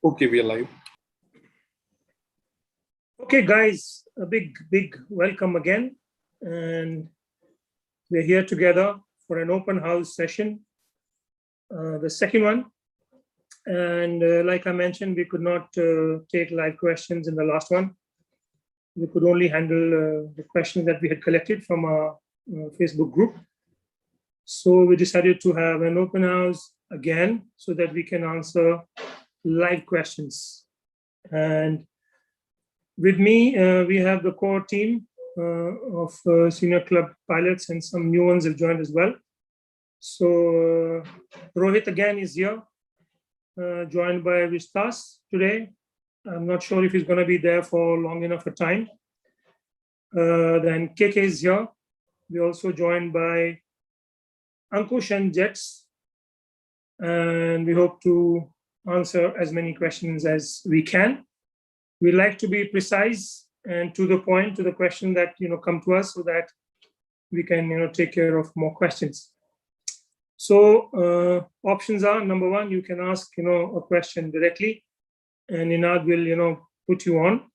Okay, we are live. Okay, guys, a big welcome again. And we're here together for an open house session, the second one. And like I mentioned, we could not take live questions in the last one. We could only handle the questions that we had collected from our Facebook group. So we decided to have an open house again so that we can answer live questions. And with me, we have the core team of senior club pilots, and some new ones have joined as well. So Rohit again is here, joined by Vistas today. I'm not sure if he's going to be there for long enough a time. Then KK is here. We're also joined by Ankush and Jets. And we hope to answer as many questions as we can. We like to be precise and to the point, to the question that come to us, so that we can take care of more questions. So options are: number one, you can ask a question directly, and Ninad will put you on.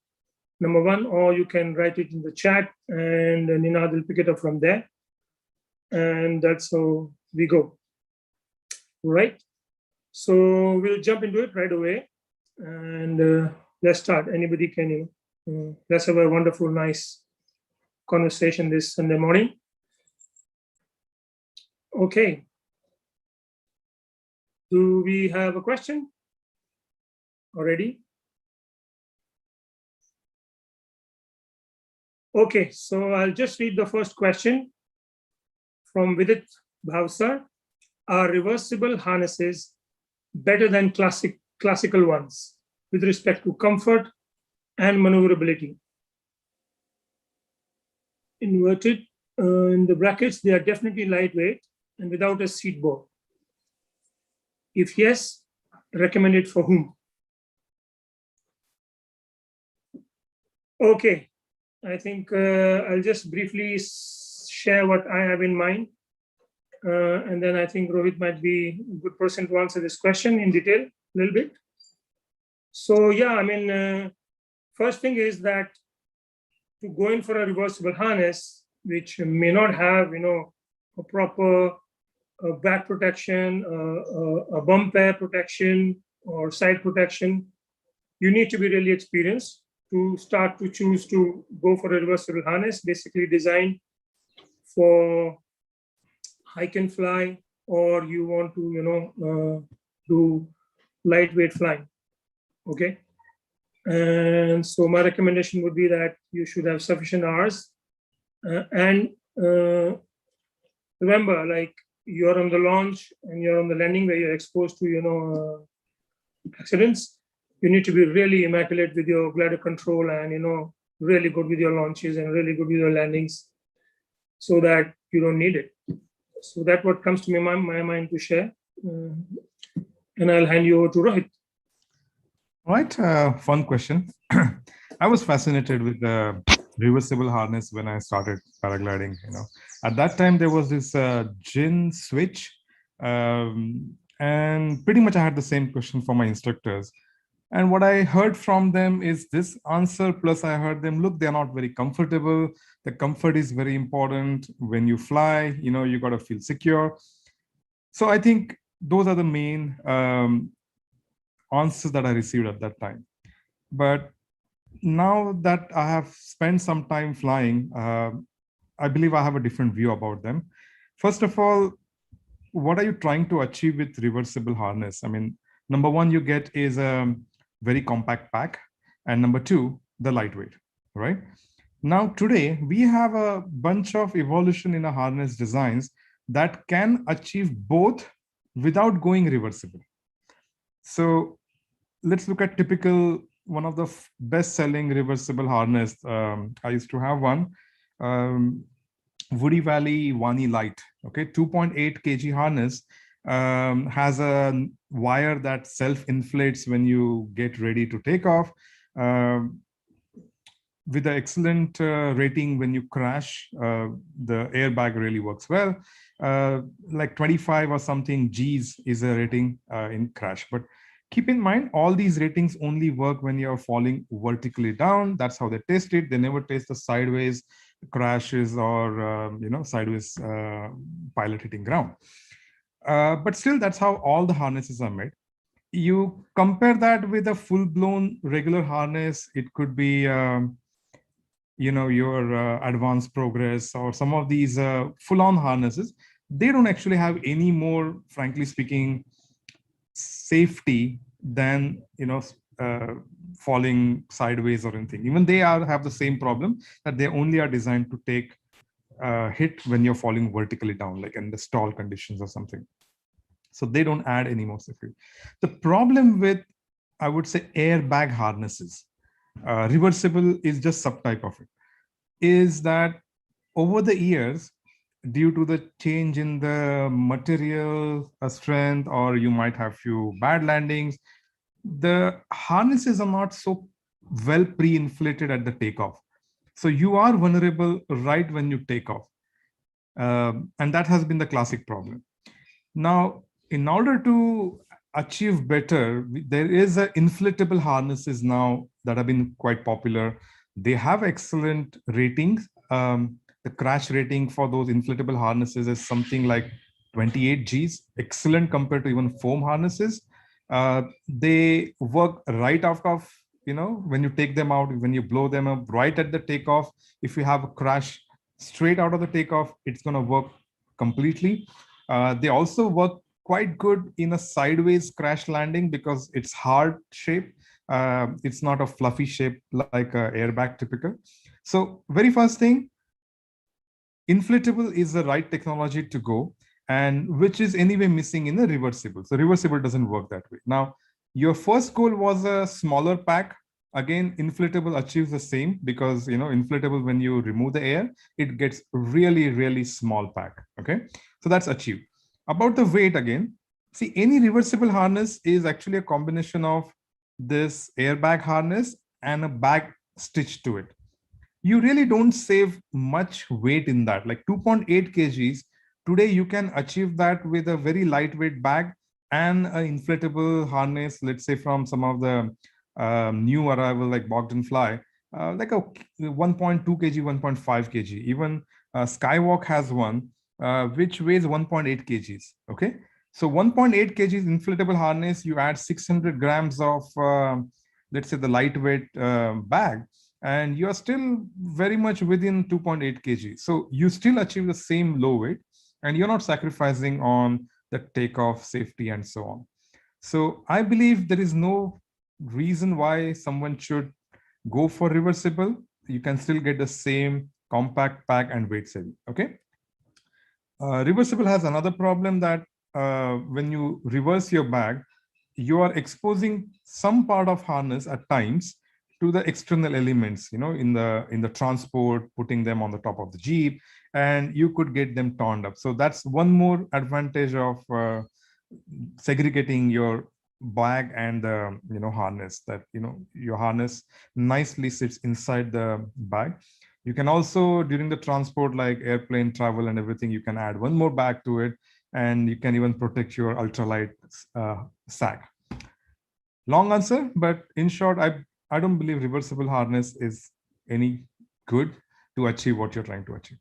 Number one, or you can write it in the chat, and Ninad will pick it up from there, and that's how we go. Right. So we'll jump into it right away, and let's start. Anybody can, let's have a wonderful, nice conversation this Sunday morning. Okay. Do we have a question already? Okay, so I'll just read the first question from Vidit Bhavsar. Are reversible harnesses better than classical ones with respect to comfort and maneuverability? Inverted in the brackets, they are definitely lightweight and without a seat board. If yes, recommended for whom? Okay, I think I'll just briefly share what I have in mind. And then I think Rohit might be a good person to answer this question in detail a little bit. So yeah, I mean, first thing is that to go in for a reversible harness, which may not have a proper back protection, a bump air protection, or side protection, you need to be really experienced to start to choose to go for a reversible harness, basically designed for hike and fly, or you want to do lightweight flying. Okay, and so my recommendation would be that you should have sufficient hours, and remember, like, you're on the launch and you're on the landing where you're exposed to accidents. You need to be really immaculate with your glider control, and really good with your launches and really good with your landings, so that you don't need it. So that's what comes to my mind to share, and I'll hand you over to Rohit. Right, fun question. I was fascinated with the reversible harness when I started paragliding. At that time there was this GIN switch, and pretty much I had the same question for my instructors. And what I heard from them is this answer, plus I heard them, look, they're not very comfortable. The comfort is very important. When you fly, you got to feel secure. So I think those are the main answers that I received at that time. But now that I have spent some time flying, I believe I have a different view about them. First of all, what are you trying to achieve with reversible harness? I mean, number one you get is a very compact pack, and number two, the lightweight, right? Now today we have a bunch of evolution in our harness designs that can achieve both without going reversible. So let's look at typical, one of the best-selling reversible harness. I used to have one, Woody Valley Wani Light. Okay, 2.8 kg harness, has a wire that self-inflates when you get ready to take off, with the excellent rating. When you crash, the airbag really works well. Like 25 or something G's is a rating in crash. But keep in mind, all these ratings only work when you're falling vertically down. That's how they test it. They never test the sideways crashes or sideways pilot hitting ground. But still, that's how all the harnesses are made. You compare that with a full-blown regular harness, it could be your advanced progress or some of these full-on harnesses. They don't actually have any more, frankly speaking, safety than falling sideways or anything. Even they have the same problem, that they only are designed to take hit when you're falling vertically down, like in the stall conditions or something. So they don't add any more safety. The problem with, I would say, airbag harnesses, reversible is just subtype of it, is that over the years, due to the change in the material strength, or you might have few bad landings, the harnesses are not so well pre-inflated at the takeoff. So you are vulnerable right when you take off. And that has been the classic problem. Now, in order to achieve better, there is inflatable harnesses now that have been quite popular. They have excellent ratings. The crash rating for those inflatable harnesses is something like 28 Gs, excellent compared to even foam harnesses. They work right out of, when you take them out, when you blow them up right at the takeoff. If you have a crash straight out of the takeoff, it's going to work completely. They also work quite good in a sideways crash landing because it's hard shape. It's not a fluffy shape like an airbag typical. So very first thing, inflatable is the right technology to go, and which is anyway missing in the reversible. So reversible doesn't work that way. Now, your first goal was a smaller pack. Again, inflatable achieves the same because, inflatable, when you remove the air, it gets really, really small pack. Okay, so that's achieved. About the weight again, see, any reversible harness is actually a combination of this airbag harness and a bag stitched to it. You really don't save much weight in that, like 2.8 kgs. Today, you can achieve that with a very lightweight bag and an inflatable harness, let's say from some of the new arrival like Bogdan Fly, like a 1.2 kg, 1.5 kg. Even Skywalk has one, which weighs 1.8 kgs. Okay. So 1.8 kgs inflatable harness, you add 600 grams of, let's say, the lightweight bag, and you are still very much within 2.8 kg. So you still achieve the same low weight, and you're not sacrificing on the takeoff safety and so on. So I believe there is no reason why someone should go for reversible. You can still get the same compact pack and weight saving. Okay. Reversible has another problem that when you reverse your bag, you are exposing some part of harness at times to the external elements, in the transport, putting them on the top of the Jeep, and you could get them torn up. So that's one more advantage of segregating your bag and the harness, that your harness nicely sits inside the bag. You can also, during the transport, like airplane travel and everything, you can add one more bag to it, and you can even protect your ultralight sack. Long answer, but in short, I don't believe reversible harness is any good to achieve what you're trying to achieve.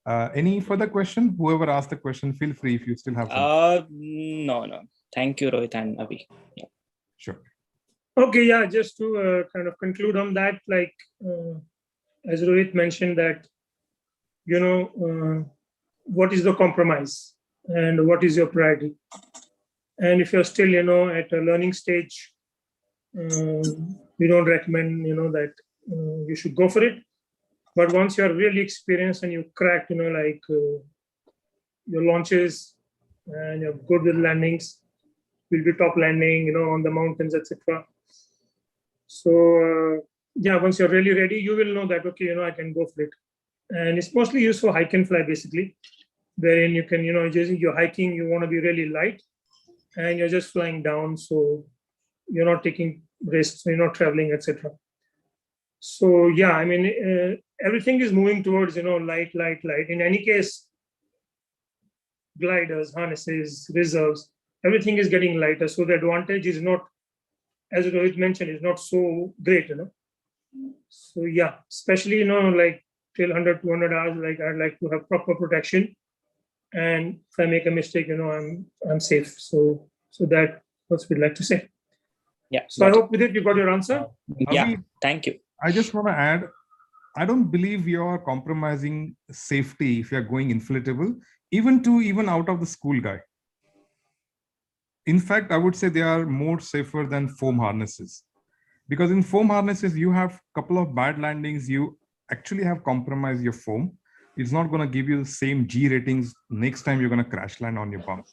Any further question? Whoever asked the question, feel free if you still have some. No. Thank you, Rohit and Avi. Yeah. Sure. Okay, yeah, just to kind of conclude on that, like as Rohit mentioned that, what is the compromise and what is your priority? And if you're still, at a learning stage, we don't recommend, that you should go for it. But once you're really experienced and you cracked, your launches and you're good with landings, will be top landing, on the mountains, etc. So yeah, once you're really ready, you will know that, okay, I can go for it. And it's mostly used for hike and fly, basically, wherein you can, you're hiking, you want to be really light, and you're just flying down. So you're not taking risks, you're not traveling, etc. So yeah, I mean, everything is moving towards, light. In any case, gliders, harnesses, reserves, everything is getting lighter. So the advantage is not, as Rohit mentioned, is not so great, So yeah, especially, like till 100, 200 hours, like I'd like to have proper protection. And if I make a mistake, I'm safe. So that what we'd like to say. Yeah. So I hope with it you got your answer. Yeah. Avi, Thank you. I just want to add, I don't believe you're compromising safety if you're going inflatable, even out of the school guy. In fact, I would say they are more safer than foam harnesses, because in foam harnesses, you have a couple of bad landings. You actually have compromised your foam. It's not going to give you the same G ratings next time you're going to crash land on your bump.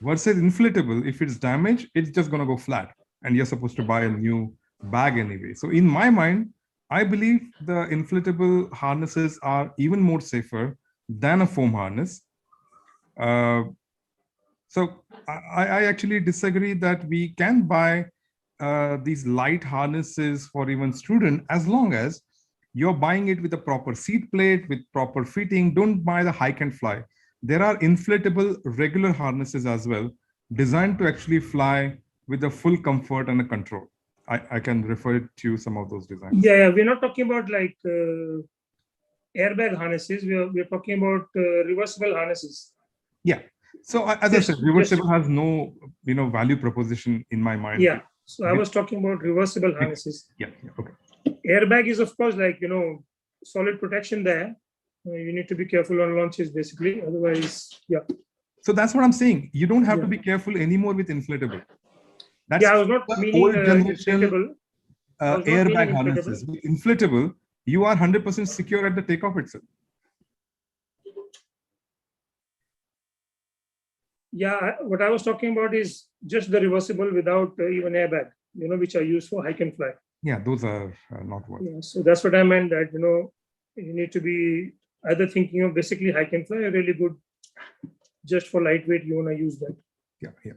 Versus inflatable, if it's damaged, it's just going to go flat and you're supposed to buy a new bag anyway. So in my mind, I believe the inflatable harnesses are even more safer than a foam harness. So I actually disagree that we can buy these light harnesses for even student, as long as you're buying it with a proper seat plate, with proper fitting. Don't buy the hike and fly. There are inflatable regular harnesses as well, designed to actually fly with the full comfort and the control. I can refer to some of those designs. Yeah, we're not talking about like airbag harnesses. We're talking about reversible harnesses. Yeah. So as I said, reversible has no value proposition in my mind. Yeah. So I was talking about reversible harnesses. Yeah. Okay. Airbag is of course like solid protection there. You need to be careful on launches basically. Otherwise, yeah. So that's what I'm saying. You don't have to be careful anymore with inflatable. That's I was not meaning inflatable. Airbag harnesses. With inflatable, you are 100% secure at the takeoff itself. Yeah, what I was talking about is just the reversible without even airbag, which are used for hike and fly. Yeah, those are not worth. Yeah, so that's what I meant, that, you need to be either thinking of basically hike and fly or really good, just for lightweight, you want to use that. Yeah.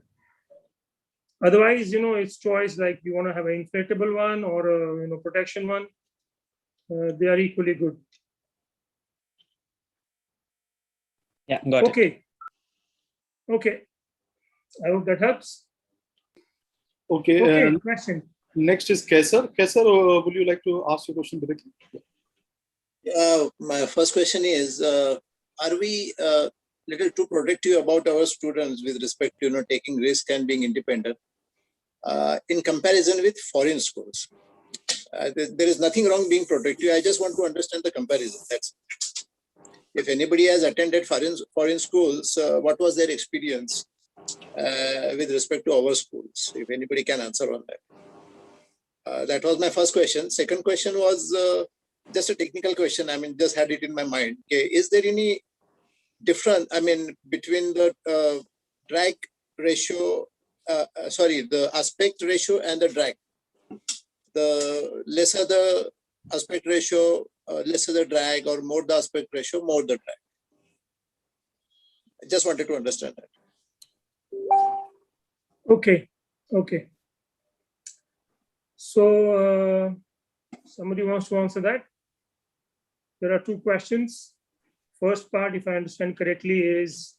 Otherwise, it's choice, like you want to have an inflatable one or a protection one. They are equally good. Yeah, got it. Okay. I hope that helps. Okay. Question. Next is Kaisar. Kaisar, would you like to ask your question directly? My first question is, are we little too protective about our students with respect to taking risk and being independent in comparison with foreign schools? There is nothing wrong being protective. I just want to understand the comparison. That's if anybody has attended foreign schools, what was their experience with respect to our schools? If anybody can answer on that. That was my first question. Second question was just a technical question. I mean, just had it in my mind. Okay, is there any difference, between the drag ratio, the aspect ratio and the drag? The lesser the aspect ratio, lesser the drag, or more the aspect ratio, more the drag? I just wanted to understand that. Okay. So somebody wants to answer that? There are two questions. First part, if I understand correctly, is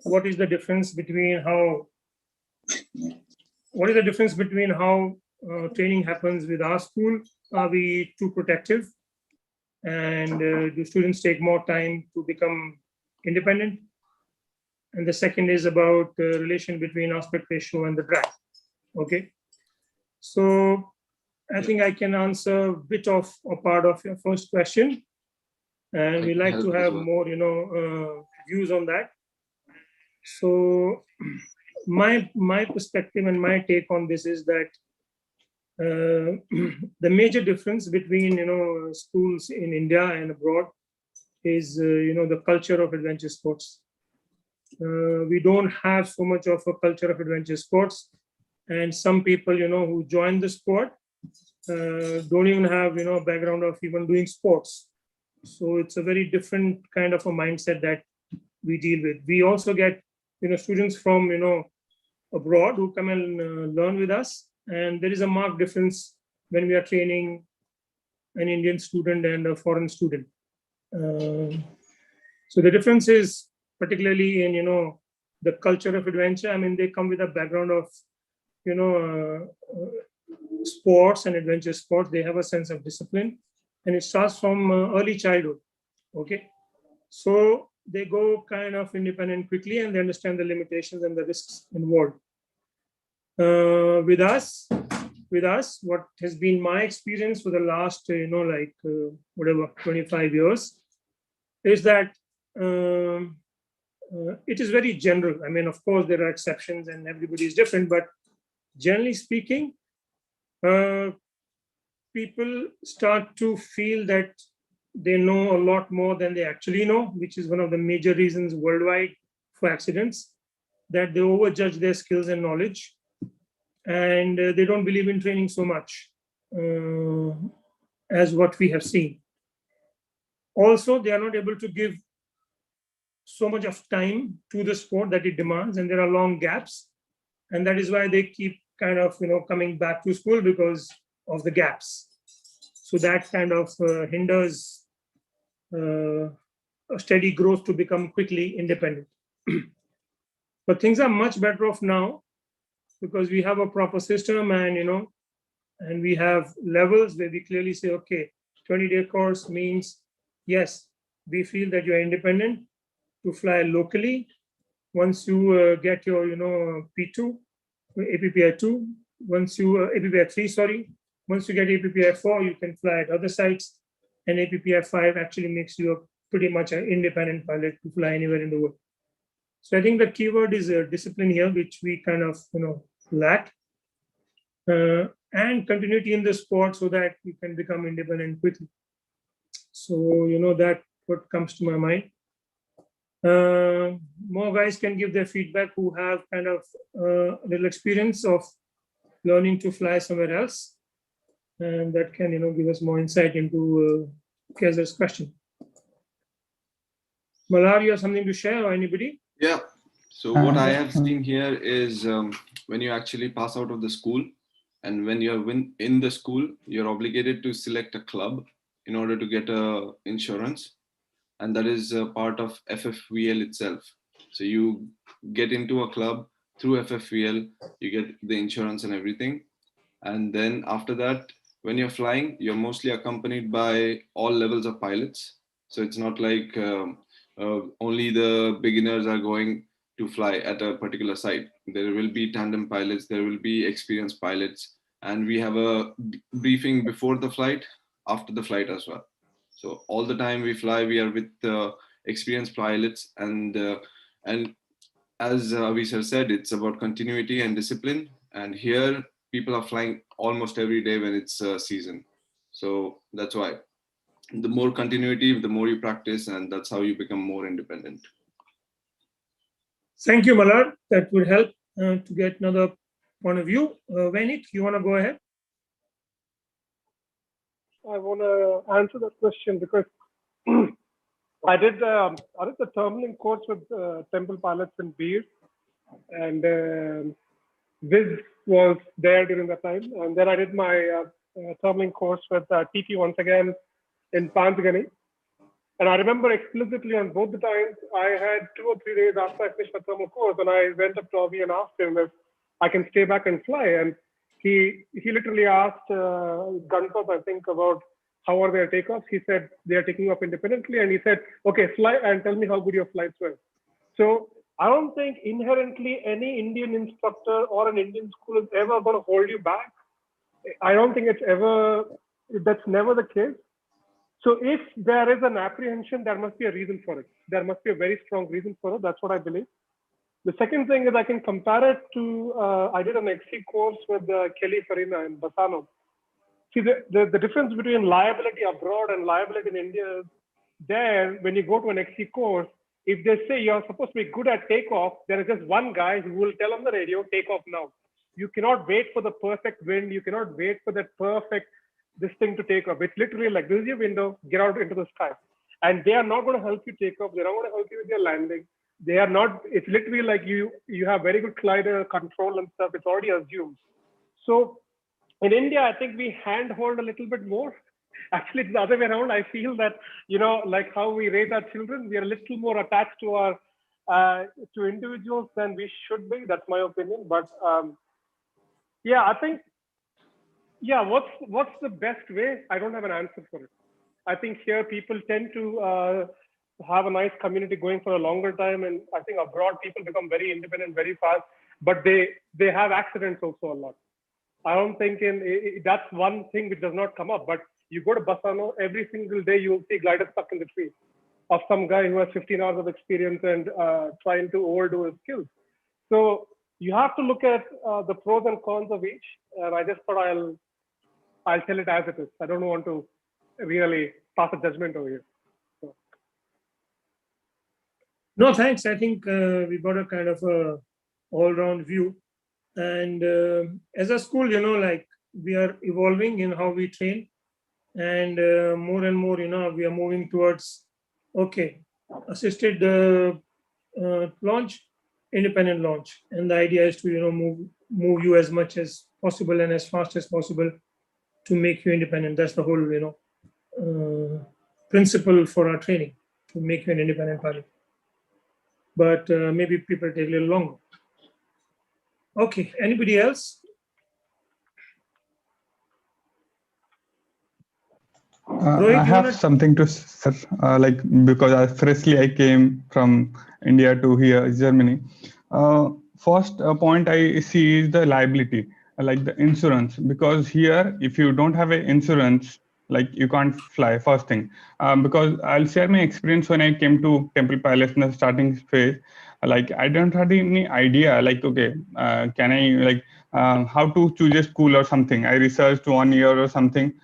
what is the difference between how training happens with our school? Are we too protective? And do students take more time to become independent? And the second is about the relation between aspect ratio and the drag. Okay. So I think I can answer a bit of a part of your first question. And we like to have more, views on that. So my perspective and my take on this is that the major difference between schools in India and abroad is the culture of adventure sports. We don't have so much of a culture of adventure sports, and some people who join the sport don't even have a background of even doing sports. So it's a very different kind of a mindset that we deal with. We also get students from abroad who come and learn with us. And there is a marked difference when we are training an Indian student and a foreign student. So the difference is particularly in, the culture of adventure. I mean, they come with a background of, sports and adventure sports. They have a sense of discipline, and it starts from early childhood. Okay, so they go kind of independent quickly, and they understand the limitations and the risks involved. With us, what has been my experience for the last, 25 years, is that it is very general. I mean, of course, there are exceptions and everybody is different, but generally speaking, people start to feel that they know a lot more than they actually know, which is one of the major reasons worldwide for accidents, that they overjudge their skills and knowledge, and they don't believe in training so much as what we have seen. Also, they are not able to give so much of time to the sport that it demands, and there are long gaps, and that is why they keep kind of coming back to school, because of the gaps. So that kind of hinders a steady growth to become quickly independent. But things are much better off now, because we have a proper system, and and we have levels where we clearly say, okay, 20-day course means, yes, we feel that you're independent to fly locally. Once you get your P2, APPI 2, once you APPI 3, sorry, once you get APPI 4, you can fly at other sites, and APPI 5 actually makes you a pretty much an independent pilot to fly anywhere in the world. So I think the keyword is discipline here, which we kind of lack, and continuity in the sport, so that you can become independent quickly. So that what comes to my mind. More guys can give their feedback who have kind of a little experience of learning to fly somewhere else, and that can give us more insight into Kezer's question. Malar, you have something to share, or anybody? Yeah. So what I have seen here is when you actually pass out of the school, and when you're in the school, you're obligated to select a club in order to get insurance. And that is a part of FFVL itself. So you get into a club through FFVL, you get the insurance and everything. And then after that, when you're flying, you're mostly accompanied by all levels of pilots. So it's not like only the beginners are going to fly at a particular site. There will be tandem pilots, there will be experienced pilots, and we have a briefing before the flight, after the flight as well. So all the time we fly, we are with experienced pilots, and as Avisar said, it's about continuity and discipline. And here people are flying almost every day when it's season. So that's why the more continuity, the more you practice, and that's how you become more independent. Thank you, Malar. That would help to get another point of view. Venit, you want to go ahead? I want to answer that question because I did the terminaling course with Temple Pilots in Beer, and Viz was there during that time. And then I did my terminaling course with TP once again in Panchgani. And I remember explicitly on both the times, I had 2 or 3 days after I finished my thermal course, and I went up to Avi and asked him if I can stay back and fly. And he literally asked Gunpop, I think, about how are their takeoffs. He said they are taking off independently, and he said, okay, fly and tell me how good your flights were. So I don't think inherently any Indian instructor or an Indian school is ever going to hold you back. I don't think that's never the case. So if there is an apprehension, there must be a reason for it. There must be a very strong reason for it. That's what I believe. The second thing is I can compare it to, I did an XC course with Kelly Farina in Bassano. See, the difference between liability abroad and liability in India is there, when you go to an XC course, if they say you're supposed to be good at takeoff, there is just one guy who will tell on the radio, take off now. You cannot wait for the perfect wind. You cannot wait for that perfect this thing to take off. It's literally like, this is your window, get out into the sky. And they are not going to help you take off. They're not going to help you with your landing. They are not, it's literally like you have very good glider control and stuff. It's already assumed. So in India, I think we handhold a little bit more. Actually, it's the other way around. I feel that, like how we raise our children, we are a little more attached to our to individuals than we should be. That's my opinion. But yeah, I think, yeah, what's the best way? I don't have an answer for it. I think here people tend to have a nice community going for a longer time. And I think abroad people become very independent very fast, but they have accidents also a lot. I don't think that's one thing which does not come up, but you go to Bassano, every single day you will see glider stuck in the tree of some guy who has 15 hours of experience and trying to overdo his skills. So you have to look at the pros and cons of each. And I just thought I'll tell it as it is. I don't want to really pass a judgment over here. So. No, thanks. I think we got a kind of a all-round view. And as a school, like we are evolving in how we train, and more and more, we are moving towards, okay, assisted launch, independent launch. And the idea is to, move you as much as possible and as fast as possible to make you independent. That's the whole, principle for our training, to make you an independent pilot. But maybe people take a little longer. Okay, anybody else? I have something to say, because freshly I came from India to here, Germany. First point I see is the liability, like the insurance, because here, if you don't have an insurance, like you can't fly, first thing. Because I'll share my experience when I came to Temple Pilots in the starting phase. Like I don't have any idea, like, okay, can I, how to choose a school or something. I researched 1 year or something.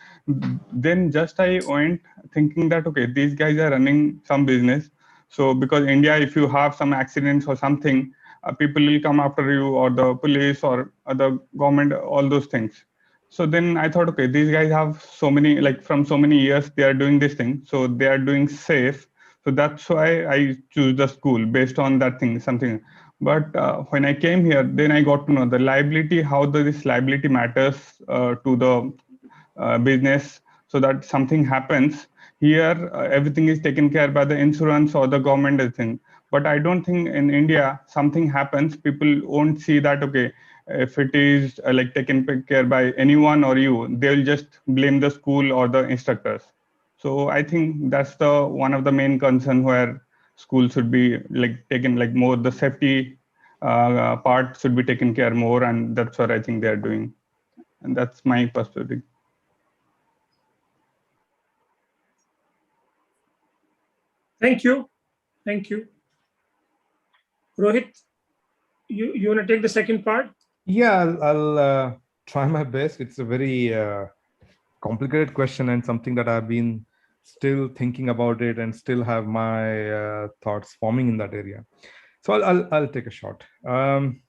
Then just I went thinking that, okay, these guys are running some business. So because India, if you have some accidents or something, people will come after you, or the police or the government, all those things. So then I thought, okay, these guys have so many, like from so many years, they are doing this thing. So they are doing safe. So that's why I choose the school based on that thing, something. But when I came here, then I got to know the liability, how this liability matters to the business, so that something happens here, everything is taken care by the insurance or the government thing. But I don't think in India, something happens, people won't see that, okay, if it is like taken care by anyone or you, they'll just blame the school or the instructors. So I think that's the one of the main concern where schools should be like taken, like more the safety part should be taken care more, and that's what I think they are doing. And that's my perspective. Thank you. Thank you. Rohit, you want to take the second part? Yeah, I'll try my best. It's a very complicated question and something that I've been still thinking about it and still have my thoughts forming in that area. So I'll take a shot. When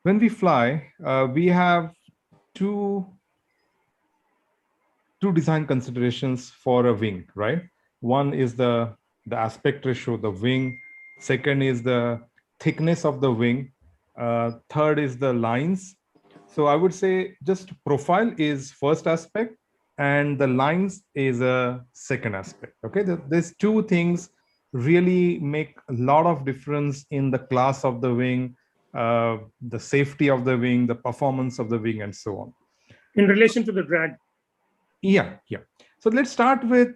we fly, we have two design considerations for a wing, right? One is the aspect ratio, the wing. Second is the thickness of the wing. Third is the lines. So I would say just profile is first aspect and the lines is a second aspect. Okay, these two things really make a lot of difference in the class of the wing, the safety of the wing, the performance of the wing, and so on. In relation to the drag. Yeah. So let's start with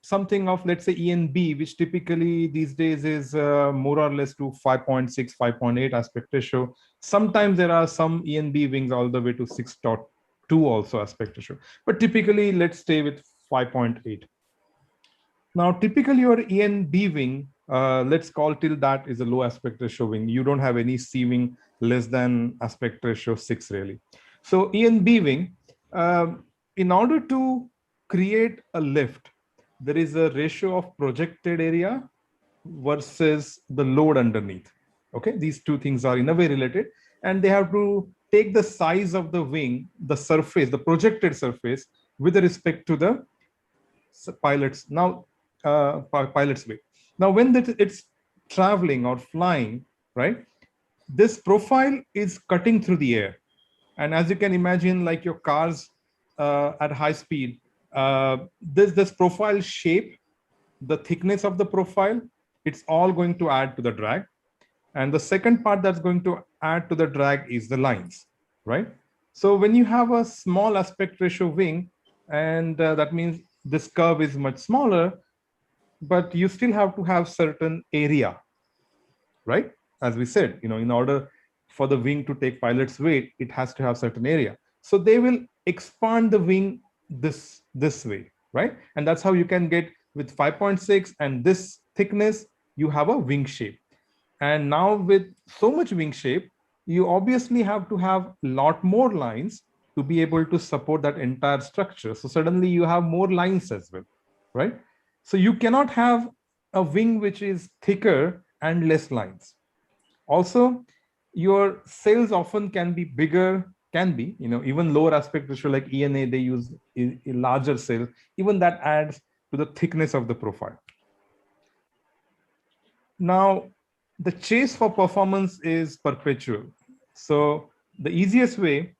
something of, let's say, ENB, which typically these days is more or less to 5.6, 5.8 aspect ratio. Sometimes there are some ENB wings all the way to 6.2 also aspect ratio. But typically, let's stay with 5.8. Now, typically your ENB wing, let's call till that is a low aspect ratio wing. You don't have any C wing less than aspect ratio 6 really. So ENB wing, in order to create a lift, there is a ratio of projected area versus the load underneath. Okay, these two things are in a way related, and they have to take the size of the wing, the surface, the projected surface, with respect to the pilot's pilot's wing. Now, when it's traveling or flying, right, this profile is cutting through the air, and as you can imagine, like your cars at high speed, this profile shape, the thickness of the profile, it's all going to add to the drag. And the second part that's going to add to the drag is the lines, right? So when you have a small aspect ratio wing, and that means this curve is much smaller, but you still have to have certain area, right? As we said, in order for the wing to take pilot's weight, it has to have certain area. So they will expand the wing this way, right? And that's how you can get with 5.6 and this thickness, you have a wing shape. And now with so much wing shape, you obviously have to have a lot more lines to be able to support that entire structure. So suddenly you have more lines as well, right? So you cannot have a wing which is thicker and less lines. Also, your sails often can be bigger, even lower aspect ratio like ENA, they use a larger sail. Even that adds to the thickness of the profile. Now, the chase for performance is perpetual. So the easiest way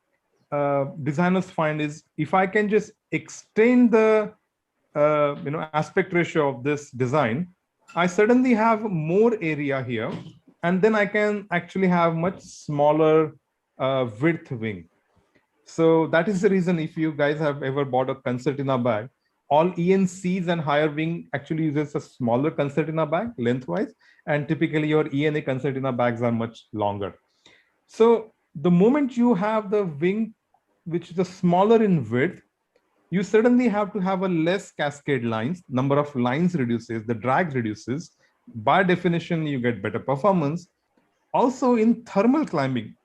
designers find is if I can just extend the aspect ratio of this design, I suddenly have more area here, and then I can actually have much smaller width wing. So that is the reason if you guys have ever bought a concertina bag, all ENCs and higher wing actually uses a smaller concertina bag lengthwise, and typically your ENA concertina bags are much longer. So the moment you have the wing which is smaller in width, you suddenly have to have a less cascade lines, number of lines reduces, the drag reduces. By definition, you get better performance. Also in thermal climbing,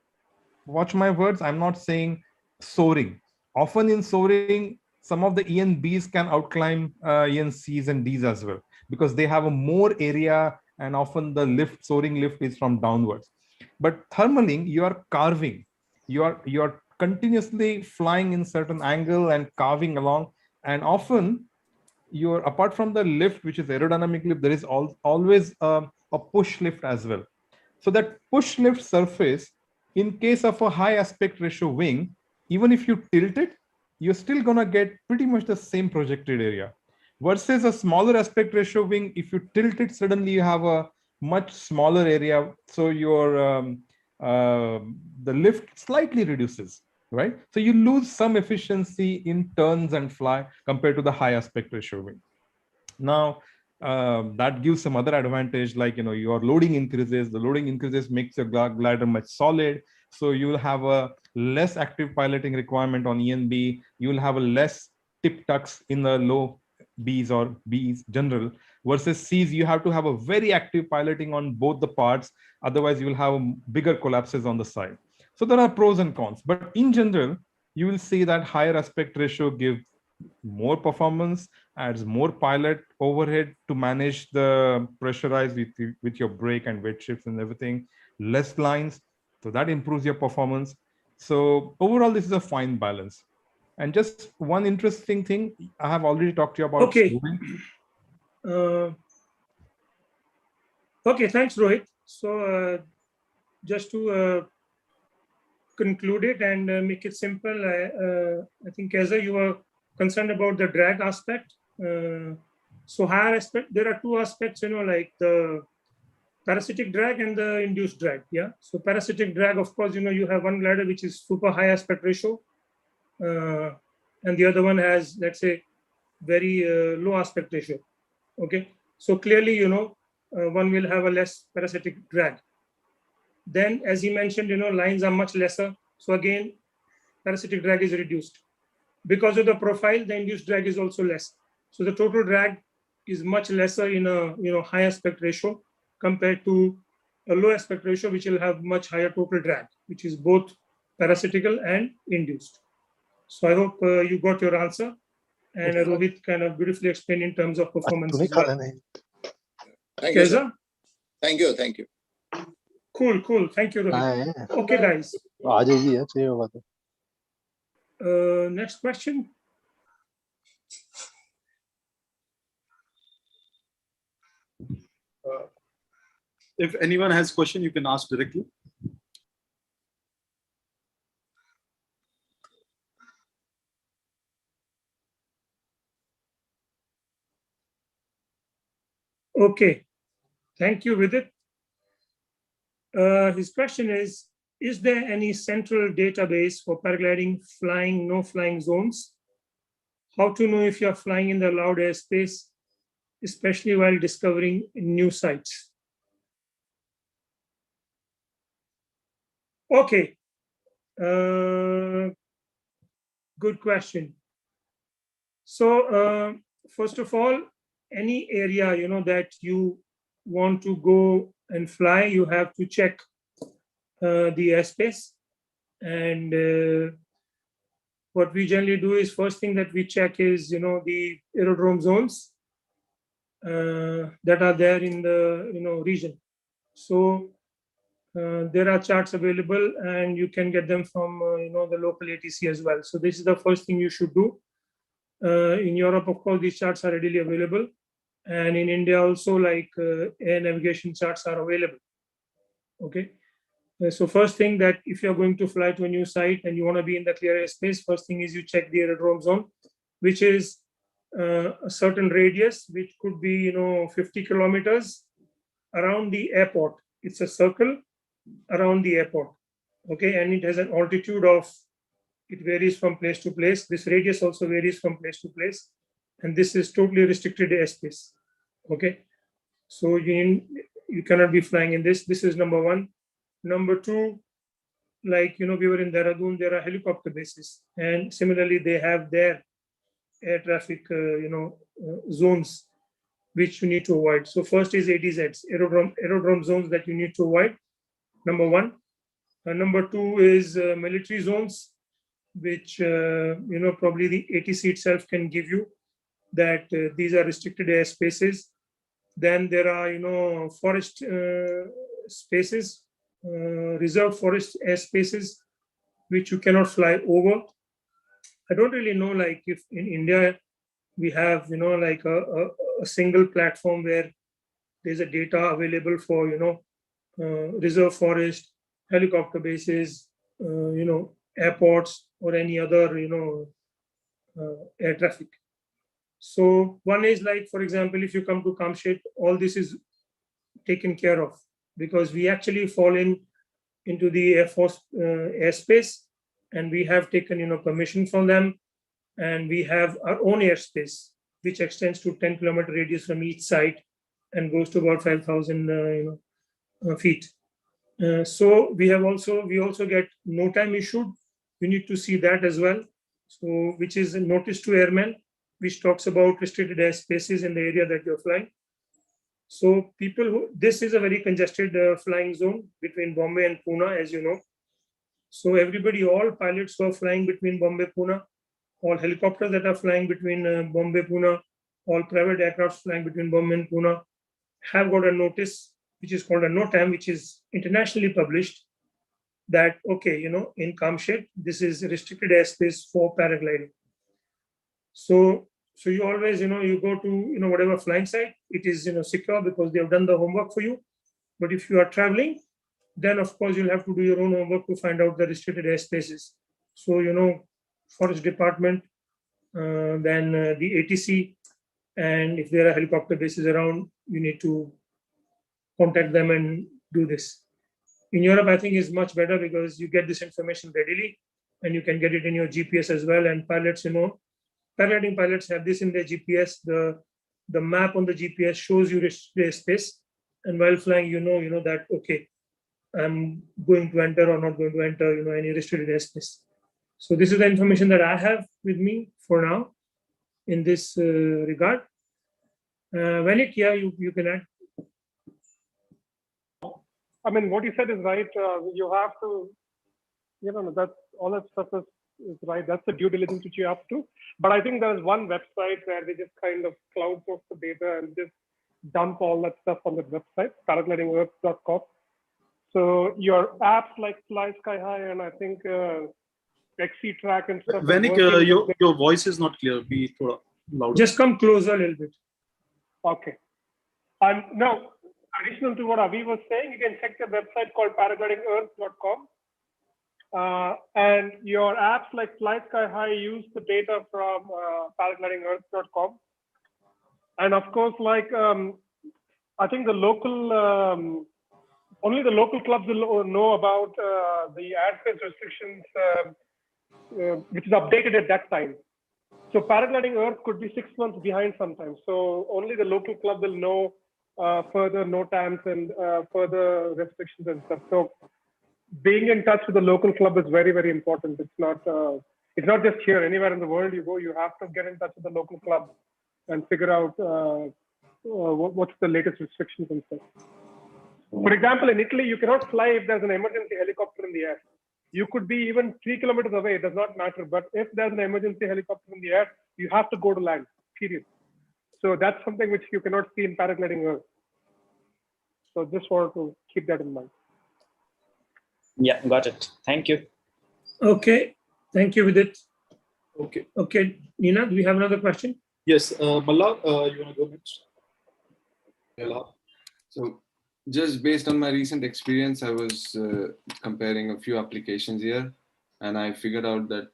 watch my words, I'm not saying soaring. Often in soaring, some of the ENBs can outclimb ENCs and Ds as well, because they have a more area, and often the soaring lift is from downwards. But thermaling, you are carving, you are continuously flying in certain angle and carving along, and often you're, apart from the lift, which is aerodynamic lift, there is always a push lift as well. So that push lift surface, in case of a high aspect ratio wing, even if you tilt it, you're still gonna get pretty much the same projected area. Versus a smaller aspect ratio wing, if you tilt it, suddenly you have a much smaller area. So your the lift slightly reduces, right? So you lose some efficiency in turns and fly compared to the high aspect ratio wing. Now, that gives some other advantage, like your loading increases. The loading increases makes your glider much solid. So you will have a less active piloting requirement on ENB. You will have a less tip tucks in the low Bs or Bs general. Versus Cs, you have to have a very active piloting on both the parts. Otherwise, you will have bigger collapses on the side. So there are pros and cons. But in general, you will see that higher aspect ratio gives more performance, adds more pilot overhead to manage the pressurized with your brake and weight shifts and everything, less lines, so that improves your performance. So overall, this is a fine balance. And just one interesting thing, I have already talked to you about. Okay. Okay, thanks, Rohit. So just to conclude it and make it simple, I think, Keza, you were concerned about the drag aspect. So higher aspect, there are two aspects, like the parasitic drag and the induced drag. Yeah. So parasitic drag, of course, you have one glider which is super high aspect ratio, and the other one has, let's say, very low aspect ratio. Okay. So clearly, one will have a less parasitic drag. Then, as he mentioned, lines are much lesser. So again, parasitic drag is reduced. Because of the profile, the induced drag is also less. So the total drag is much lesser in a high aspect ratio compared to a low aspect ratio, which will have much higher total drag, which is both parasitical and induced. So I hope you got your answer. And Rohit kind of beautifully explained in terms of performance as well. Thank you, sir. Thank you. Thank you. Cool. Thank you, Rohit. Okay, guys. Next question. If anyone has question, you can ask directly. Okay. Thank you, Vidit. His question is there any central database for paragliding, flying, no flying zones? How to know if you're flying in the allowed airspace, especially while discovering new sites? Okay, good question. So first of all, any area that you want to go and fly, you have to check the airspace. And what we generally do is first thing that we check is the aerodrome zones that are there in the region. So there are charts available, and you can get them from the local ATC as well. So this is the first thing you should do. In Europe, of course, these charts are readily available, and in India also, like air navigation charts are available. Okay. So first thing, that if you're going to fly to a new site and you want to be in the clear airspace, first thing is you check the aerodrome zone, which is a certain radius, which could be 50 kilometers around the airport. It's a circle around the airport. Okay, and it has an altitude of, it varies from place to place. This radius also varies from place to place, and this is totally restricted airspace. Okay, so you cannot be flying in this. This is number one. Number two, like we were in Dehradun, there are helicopter bases, and similarly they have their air traffic zones which you need to avoid. So first is ADZs, aerodrome zones, that you need to avoid, number one. Number two is military zones, which probably the ATC itself can give you, that these are restricted airspaces. Then there are forest spaces, reserved forest airspaces, which you cannot fly over. I don't really know, like if in India we have like a single platform where there's a data available for reserve forest, helicopter bases, airports, or any other air traffic. So one is, like, for example, if you come to Kamshet, all this is taken care of, because we actually fall into the Air Force airspace, and we have taken permission from them, and we have our own airspace, which extends to 10-kilometer radius from each site and goes to about 5,000 feet. So we also get no time issued. You need to see that as well. So which is a notice to airmen, which talks about restricted airspaces in the area that you're flying. So this is a very congested flying zone between Bombay and Pune, as you know. So everybody, all pilots who are flying between Bombay, Pune, all helicopters that are flying between Bombay, Pune, all private aircraft flying between Bombay and Pune have got a notice, which is called a NOTAM, which is internationally published, that, okay, in Kamshet, this is restricted airspace for paragliding. So you always, you go to, whatever flying site, it is, secure because they have done the homework for you. But if you are traveling, then of course you'll have to do your own homework to find out the restricted airspaces. So, Forest Department, then the ATC, and if there are helicopter bases around, you need to contact them and do this. In Europe, I think is much better because you get this information readily, and you can get it in your GPS as well. And pilots, paragliding pilots have this in their GPS. The map on the GPS shows you restricted airspace, and while flying, you know that, okay, I'm going to enter or not going to enter, any restricted airspace. So this is the information that I have with me for now in this regard. Vanik, yeah, you can add. I mean, what you said is right. You have to, that's all that stuff is right. That's the due diligence which you have to. But I think there's one website where they just kind of cloud source the data and just dump all that stuff on that website, paraglidingearth.com. So your apps like Fly Sky High and I think XC Track and stuff. Vanik, your voice is not clear. Be louder. Just come closer a little bit. Okay. Now, additional to what Avi was saying, you can check the website called paraglidingearth.com. And your apps like Fly Sky High use the data from paraglidingearth.com. And of course, like I think the local, only the local clubs will know about the airspace restrictions, which is updated at that time. So paragliding Earth could be 6 months behind sometimes. So only the local club will know further NOTAMs and further restrictions and stuff. So being in touch with the local club is very, very important. It's not just here. Anywhere in the world you go, you have to get in touch with the local club and figure out what's the latest restrictions and stuff. For example, in Italy, you cannot fly if there's an emergency helicopter in the air. You could be even 3 kilometers away, it does not matter. But if there's an emergency helicopter in the air, you have to go to land, period. So that's something which you cannot see in paragliding Earth. So just wanted to keep that in mind. Yeah, got it. Thank you. Okay, thank you, Vidit. Okay. Okay, Nina, do we have another question? Yes, Malla, you want to go next? Hello. So just based on my recent experience, I was comparing a few applications here, and I figured out that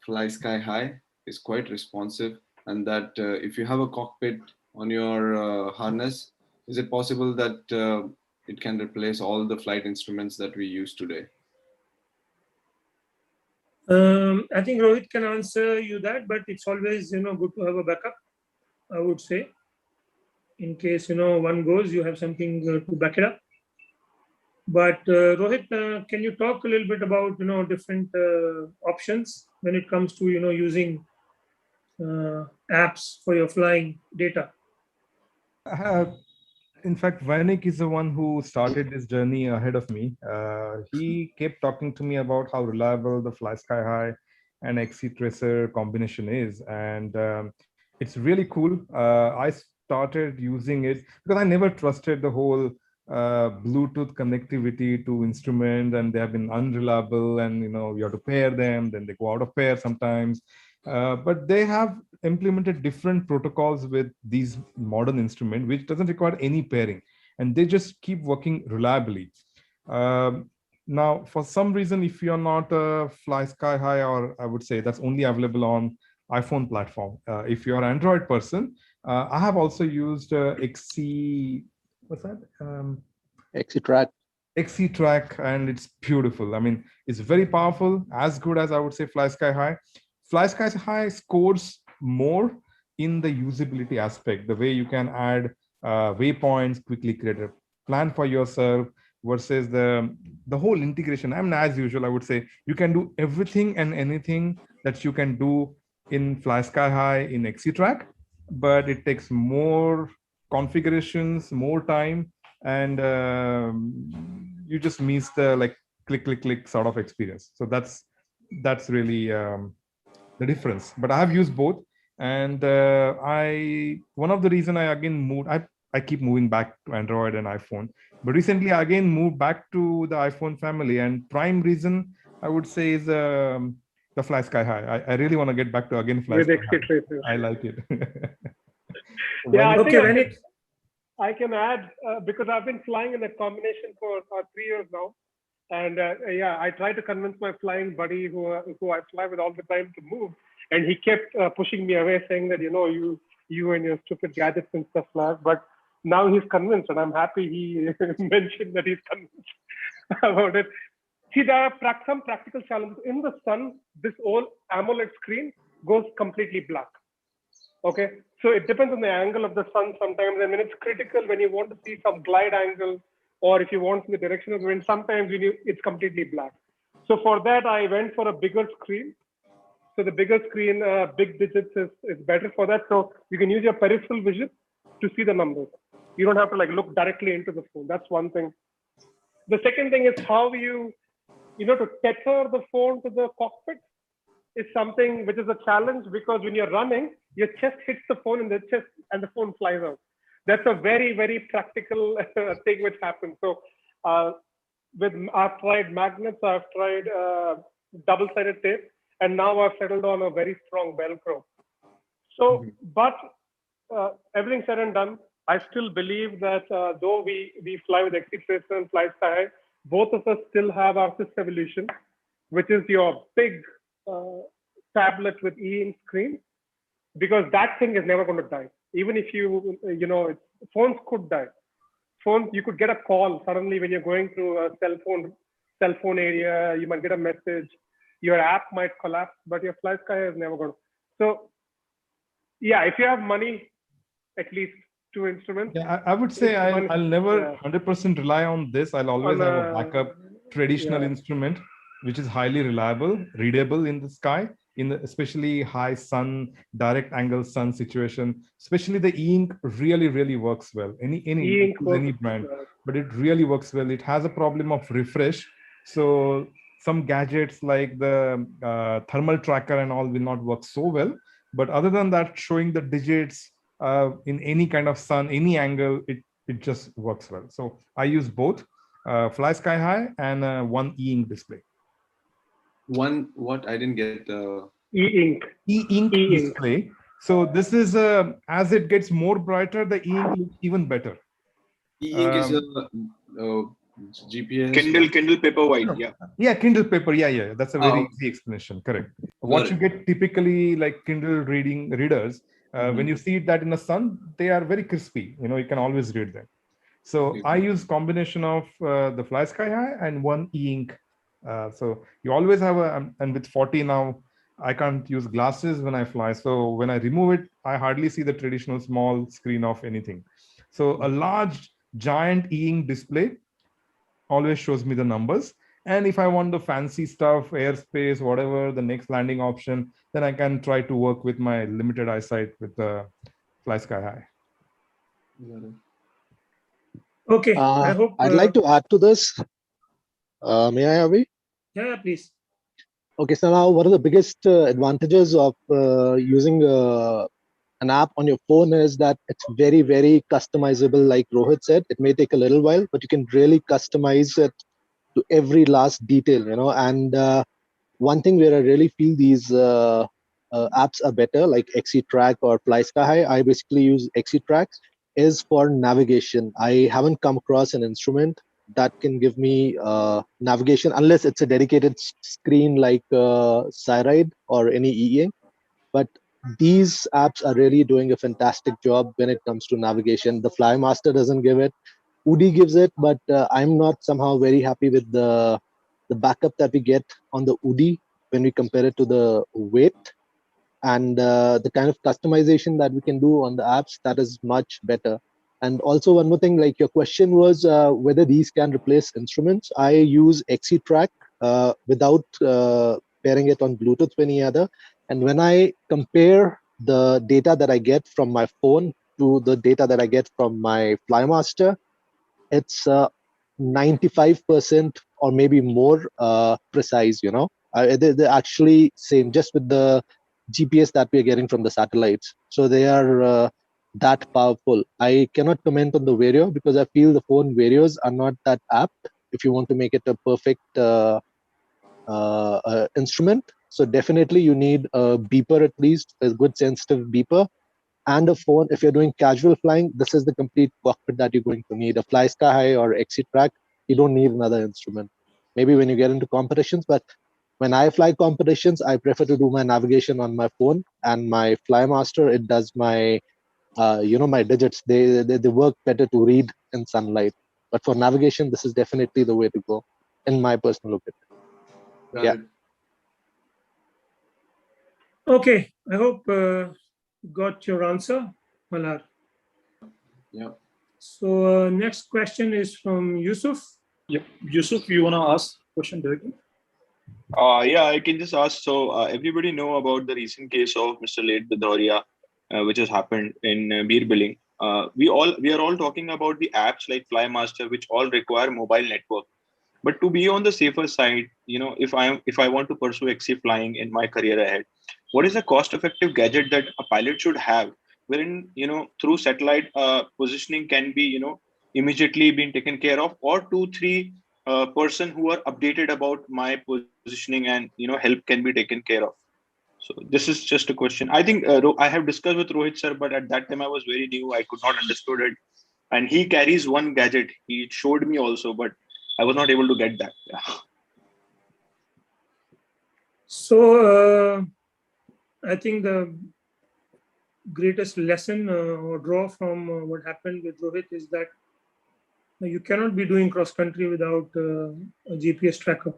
FlySky High is quite responsive, and that if you have a cockpit on your harness, is it possible that it can replace all the flight instruments that we use today? I think Rohit can answer you that, but it's always good to have a backup, I would say. In case one goes, you have something to back it up. But Rohit, can you talk a little bit about different options when it comes to using apps for your flying data? In fact, Vainik is the one who started this journey ahead of me. He kept talking to me about how reliable the FlySky High and XC-Tracer combination is, and it's really cool. I started using it because I never trusted the whole Bluetooth connectivity to instrument, and they have been unreliable, and you have to pair them, then they go out of pair sometimes. But they have implemented different protocols with these modern instruments, which doesn't require any pairing, and they just keep working reliably. Now, for some reason, if you're not a FlySky High, or I would say that's only available on iPhone platform. If you're an Android person, I have also used XC, what's that? XC-Track. XC-Track, and it's beautiful. I mean, it's very powerful, as good as I would say FlySky High. FlySky High scores more in the usability aspect, the way you can add waypoints, quickly create a plan for yourself, versus the whole integration. I mean, as usual, I would say you can do everything and anything that you can do in FlySky High in XC-Track, but it takes more configurations, more time, and you just miss the click sort of experience. So that's really the difference. But I have used both, and one of the reason I again moved, I keep moving back to Android and iPhone, but recently I again moved back to the iPhone family, and prime reason I would say is the FlySky High. I really want to get back to again FlySky High. I like it. Yeah, okay, I can add because I've been flying in a combination for 3 years now. And yeah, I tried to convince my flying buddy who I fly with all the time to move, and he kept pushing me away, saying that you and your stupid gadgets and stuff like that. But now he's convinced, and I'm happy he mentioned that he's convinced about it. See, there are some practical challenges. In the sun, this old AMOLED screen goes completely black. Okay, so it depends on the angle of the sun sometimes, and when it's critical, when you want to see some glide angle, or if you want the direction of the wind, sometimes it's completely black. So for that, I went for a bigger screen. So the bigger screen, big digits is better for that. So you can use your peripheral vision to see the numbers. You don't have to look directly into the phone. That's one thing. The second thing is how to tether the phone to the cockpit is something which is a challenge, because when you're running, your chest hits the phone in the chest and the phone flies out. That's a very, very practical thing which happens. So I've tried magnets, I've tried double-sided tape, and now I've settled on a very strong Velcro. So, but everything said and done, I still believe that though we fly with XC-Tracer and FlySky High, both of us still have our fifth evolution, which is your big tablet with e-ink screen, because that thing is never going to die. Even if phones could die, phones, you could get a call suddenly when you're going through a cell phone area. You might get a message. Your app might collapse, but your FlySky is never going to. So, yeah, if you have money, at least 2 instruments. Yeah, I would say I'll never 100% rely on this. I'll always have a backup traditional instrument, which is highly reliable, readable in the sky, especially high sun, direct angle sun situation. Especially the e-ink really works well. Any brand, but it really works well. It has a problem of refresh, so some gadgets like the thermal tracker and all will not work so well. But other than that, showing the digits in any kind of sun, any angle, it just works well. So I use both FlySky High and one e-ink display. One, what? I didn't get the e-ink. E-ink display. So this is as it gets more brighter, the e-ink looks even better. E-ink is a GPS. Kindle Paperwhite. Yeah, Kindle Paper. Yeah. That's a very easy explanation. Correct. What you get typically like Kindle readers, when you see that in the sun, they are very crispy. You can always read them. So I use combination of the FlySky High and one e-ink. So you always have and with 40 now, I can't use glasses when I fly. So when I remove it, I hardly see the traditional small screen of anything. So a large giant e-ink display always shows me the numbers. And if I want the fancy stuff, airspace, whatever, the next landing option, then I can try to work with my limited eyesight with the FlySky High. Okay, I hope. I'd like to add to this. May I, Avi? Yeah, please. Okay, so now one of the biggest advantages of using an app on your phone is that it's very customizable. Like Rohit said, it may take a little while, but you can really customize it to every last detail, and one thing where I really feel these apps are better, like XCTrack or FlySky High, I basically use XCTrack, is for navigation. I haven't come across an instrument that can give me navigation unless it's a dedicated screen like Cyride or any e-ink. But these apps are really doing a fantastic job when it comes to navigation. The Flymaster doesn't give it. Udi gives it, but I'm not somehow very happy with the backup that we get on the Udi when we compare it to the weight, and the kind of customization that we can do on the apps, that is much better. And also one more thing, like your question was whether these can replace instruments. I use XCTrack without pairing it on Bluetooth or any other. And when I compare the data that I get from my phone to the data that I get from my Flymaster, it's 95% or maybe more precise. They're actually same, just with the GPS that we're getting from the satellites. So they are that powerful. I cannot comment on the Vario because I feel the phone Varios are not that apt if you want to make it a perfect instrument. So definitely you need a beeper, at least a good sensitive beeper, and a phone. If you're doing casual flying, this is the complete cockpit that you're going to need. A FlySky High or XCTrack, you don't need another instrument. Maybe when you get into competitions, but when I fly competitions, I prefer to do my navigation on my phone, and my Flymaster, it does my my digits. They work better to read in sunlight. But for navigation, this is definitely the way to go, in my personal opinion. Okay, I hope got your answer, Malhar. Yeah. So next question is from Yusuf. Yep. Yusuf, you want to ask question directly? Yeah, I can just ask. So everybody know about the recent case of Mr. Late Bhadauria, which has happened in beer billing. We are all talking about the apps like Flymaster, which all require mobile network. But to be on the safer side, if I want to pursue XC flying in my career ahead, what is a cost-effective gadget that a pilot should have, wherein through satellite positioning can be immediately being taken care of, or 2-3 person who are updated about my positioning and help can be taken care of. So this is just a question. I think I have discussed with Rohit sir, but at that time I was very new. I could not understood it, and he carries one gadget. He showed me also, but I was not able to get that. Yeah. So I think the greatest lesson or draw from what happened with Rohit is that You cannot be doing cross country without a GPS tracker.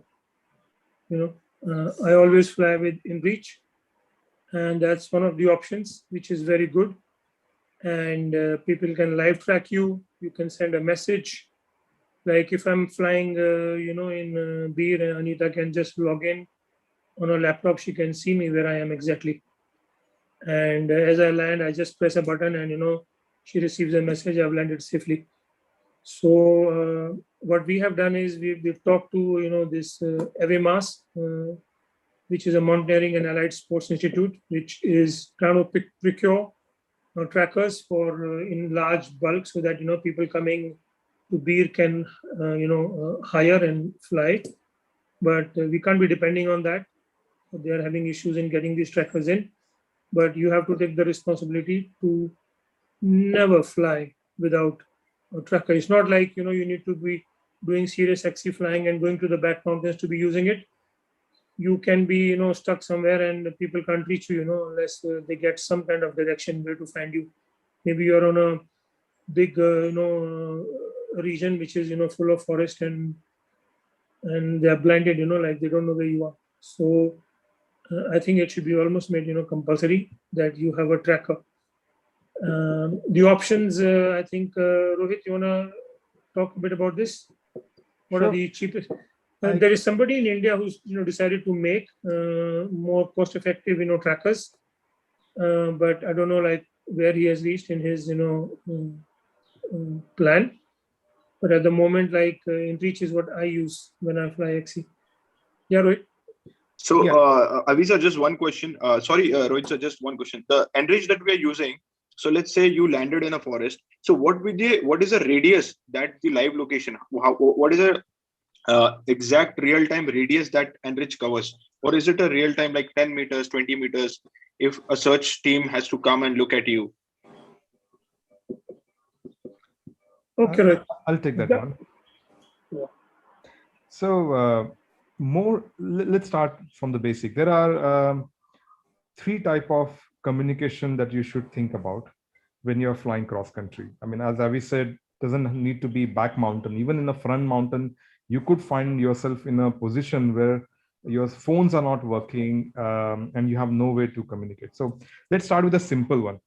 I always fly with InReach, and that's one of the options, which is very good. And people can live track you. You can send a message. Like if I'm flying, in Beer, and Anita can just log in on a laptop. She can see me where I am exactly. And as I land, I just press a button, and she receives a message. I've landed safely. So what we have done is we've talked to this AVMAS, which is a Mountaineering and Allied Sports Institute, which is trying to procure trackers for in large bulk, so that people coming to Beer can hire and fly. But we can't be depending on that. They are having issues in getting these trackers in. But you have to take the responsibility to never fly without a tracker. It's not like you need to be doing serious XC flying and going to the back mountains to be using it. You can be stuck somewhere and people can't reach you unless they get some kind of direction where to find you. Maybe you're on a big region which is full of forest and they're blinded, like they don't know where you are. So I think it should be almost made compulsory that you have a tracker. The options, I think, Rohit, you want to talk a bit about this? What are the cheapest? There is somebody in India who's decided to make more cost-effective trackers, but I don't know like where he has reached in his plan. But at the moment, like InReach is what I use when I fly XC. Yeah, Rohit. So, Avi sir, just one question. Sorry, Rohit sir, just one question. The InReach that we are using, so let's say you landed in a forest. So what is the radius that the live location? What is the exact real-time radius that InReach covers? Or is it a real-time like 10 meters, 20 meters, if a search team has to come and look at you? Okay, I'll take that one. Yeah. So let's start from the basic. There are three types of communication that you should think about when you're flying cross country. I mean, as Avi said, doesn't need to be back mountain. Even in a front mountain, you could find yourself in a position where your phones are not working and you have no way to communicate. So let's start with a simple one.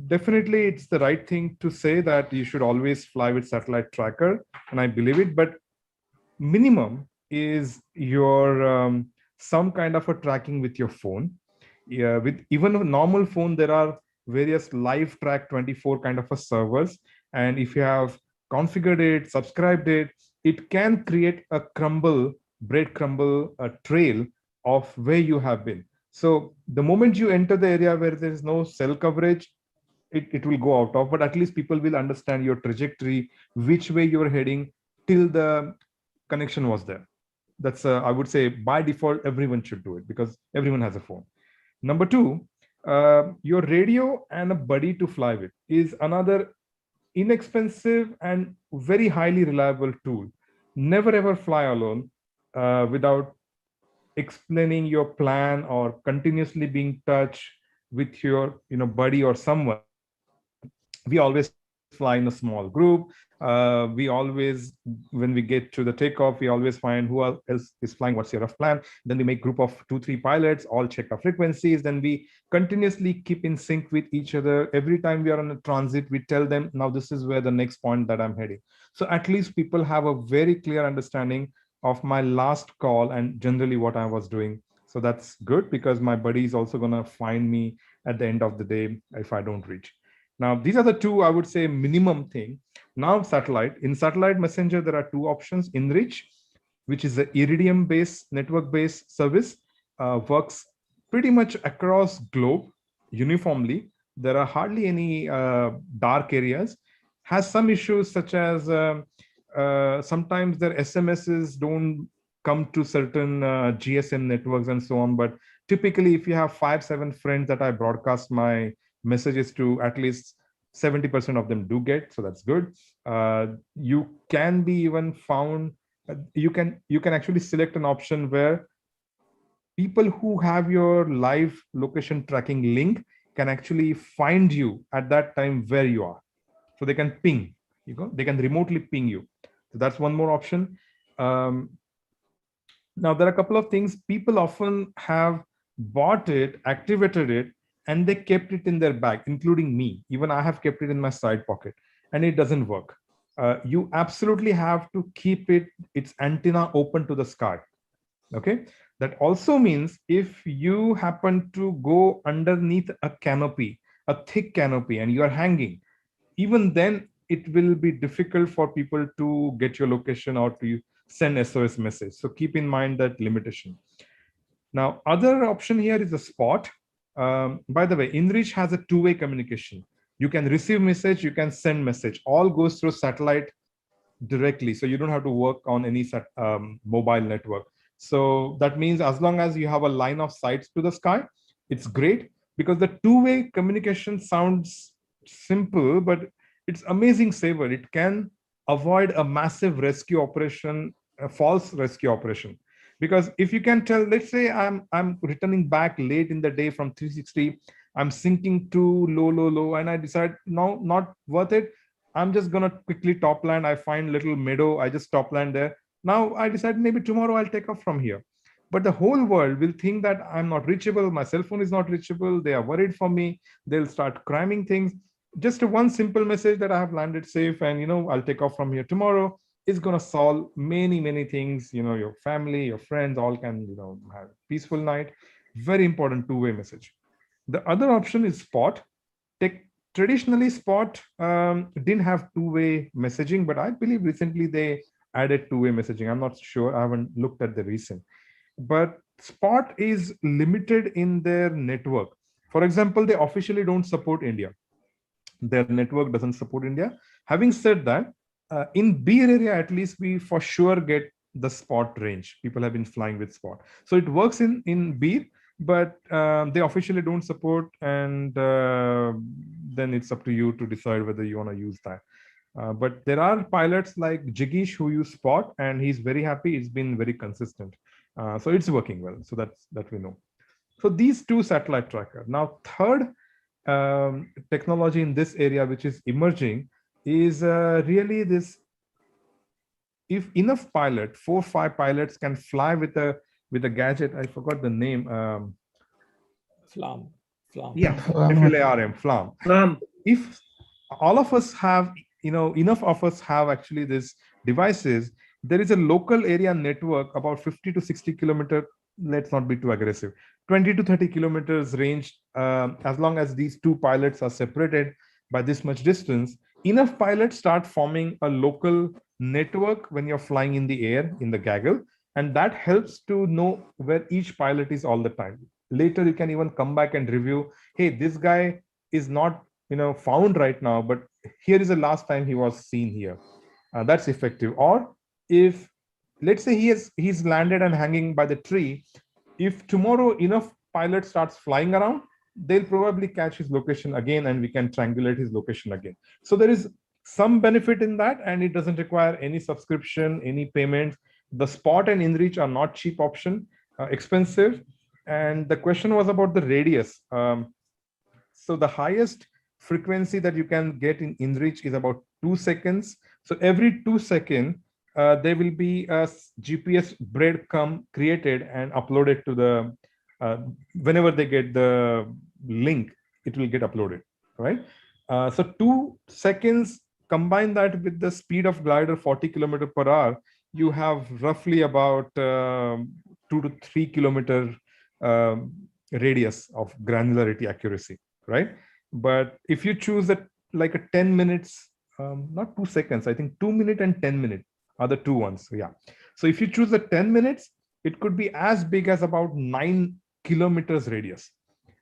Definitely, it's the right thing to say that you should always fly with satellite tracker, and I believe it. But minimum is your some kind of a tracking with your phone. Yeah, with even a normal phone, there are various live track 24 kind of a servers, and if you have configured it, subscribed it, it can create a breadcrumble trail of where you have been. So the moment you enter the area where there is no cell coverage, it will go out of, but at least people will understand your trajectory, which way you're heading till the connection was there. That's I would say by default, everyone should do it because everyone has a phone. Number two, your radio and a buddy to fly with is another inexpensive and very highly reliable tool. Never ever fly alone without explaining your plan or continuously being in touch with your buddy or someone. We always fly in a small group. We always, when we get to the takeoff, we always find who else is flying, what's your rough plan. Then we make group of 2-3 pilots, all check our frequencies. Then we continuously keep in sync with each other. Every time we are on a transit, we tell them, now this is where the next point that I'm heading. So at least people have a very clear understanding of my last call and generally what I was doing. So that's good because my buddy is also gonna find me at the end of the day if I don't reach. Now, these are the two, I would say, minimum thing. Now, satellite. In satellite messenger, there are two options. InReach, which is an Iridium-based, network-based service, works pretty much across globe uniformly. There are hardly any dark areas. Has some issues such as sometimes their SMSs don't come to certain GSM networks and so on. But typically, if you have 5-7 friends that I broadcast my messages to, at least 70% of them do get, so that's good. You can be even found, you can actually select an option where people who have your live location tracking link can actually find you at that time where you are. So they can ping. They can remotely ping you. So that's one more option. Now, there are a couple of things. People often have bought it, activated it, and they kept it in their bag, including me. Even I have kept it in my side pocket, and it doesn't work. You absolutely have to keep its antenna open to the sky. Okay. That also means if you happen to go underneath a canopy, a thick canopy, and you are hanging, even then it will be difficult for people to get your location or to send SOS message. So keep in mind that limitation. Now, other option here is a spot. By the way, InReach has a two-way communication. You can receive message, you can send message. All goes through satellite directly. So you don't have to work on any mobile network. So that means as long as you have a line of sight to the sky, it's great, because the two-way communication sounds simple, but it's amazing saver. It can avoid a massive rescue operation, a false rescue operation. Because if you can tell, let's say I'm returning back late in the day from 360, I'm sinking to low, and I decide, no, not worth it. I'm just gonna quickly top land. I find little meadow, I just top land there. Now I decide maybe tomorrow I'll take off from here. But the whole world will think that I'm not reachable, my cell phone is not reachable, they are worried for me, they'll start cramming things. Just one simple message that I have landed safe and I'll take off from here tomorrow is going to solve many things. Your family, your friends all can have a peaceful night. Very important two-way message. The other option is Spot. Traditionally Spot didn't have two-way messaging, but I believe recently they added two-way messaging. I'm not sure, I haven't looked at the recent. But Spot is limited in their network. For example, they officially don't support India. Their network doesn't support India. Having said that, in Beer area, at least we for sure get the Spot range. People have been flying with Spot. So it works in Beer, but they officially don't support, and then it's up to you to decide whether you want to use that. But there are pilots like Jigish who use Spot, and he's very happy. It's been very consistent. So it's working well. So that we know. So these two satellite tracker. Now, third technology in this area, which is emerging, is really this. If enough pilot, 4 or 5 pilots can fly with a gadget, I forgot the name. FLAM. Yeah, FLARM, FLAM. If all of us have, enough of us have actually these devices, there is a local area network about 50 to 60 kilometer. Let's not be too aggressive. 20 to 30 kilometers range. As long as these two pilots are separated by this much distance, enough pilots start forming a local network when you're flying in the air in the gaggle, and that helps to know where each pilot is all the time. Later, you can even come back and review, hey, this guy is not found right now, but here is the last time he was seen here. That's effective. Or if, let's say he's landed and hanging by the tree, if tomorrow enough pilot starts flying around, they'll probably catch his location again, and we can triangulate his location again. So there is some benefit in that, and it doesn't require any subscription, any payment. The Spot and InReach are not cheap option, expensive. And the question was about the radius. So the highest frequency that you can get in InReach is about 2 seconds. So every 2 seconds, there will be a GPS breadcrumb created and uploaded to the, whenever they get the link, it will get uploaded, right? So 2 seconds, combine that with the speed of glider 40 kilometers per hour, you have roughly about 2 to 3 kilometer radius of granularity accuracy, right? But if you choose that like a 10 minutes, not 2 seconds, I think 2 minutes and 10 minutes are the two ones. Yeah. So if you choose the 10 minutes, it could be as big as about 9 kilometers radius.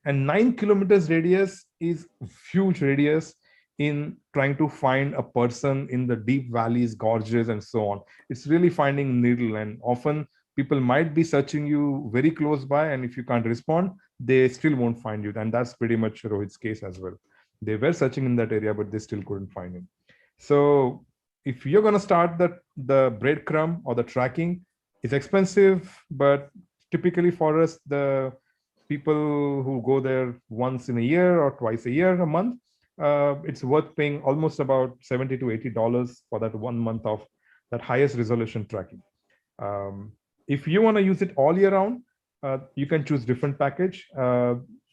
And 9 kilometers radius is huge radius in trying to find a person in the deep valleys, gorges, and so on. It's really finding needle, and often people might be searching you very close by, and if you can't respond, they still won't find you. And that's pretty much Rohit's case as well. They were searching in that area, but they still couldn't find him. So if you're going to start the breadcrumb or the tracking, it's expensive, but typically for us, the people who go there once in a year or twice a year, a month, it's worth paying almost about $70 to $80 for that 1 month of that highest resolution tracking. If you want to use it all year round, you can choose different package.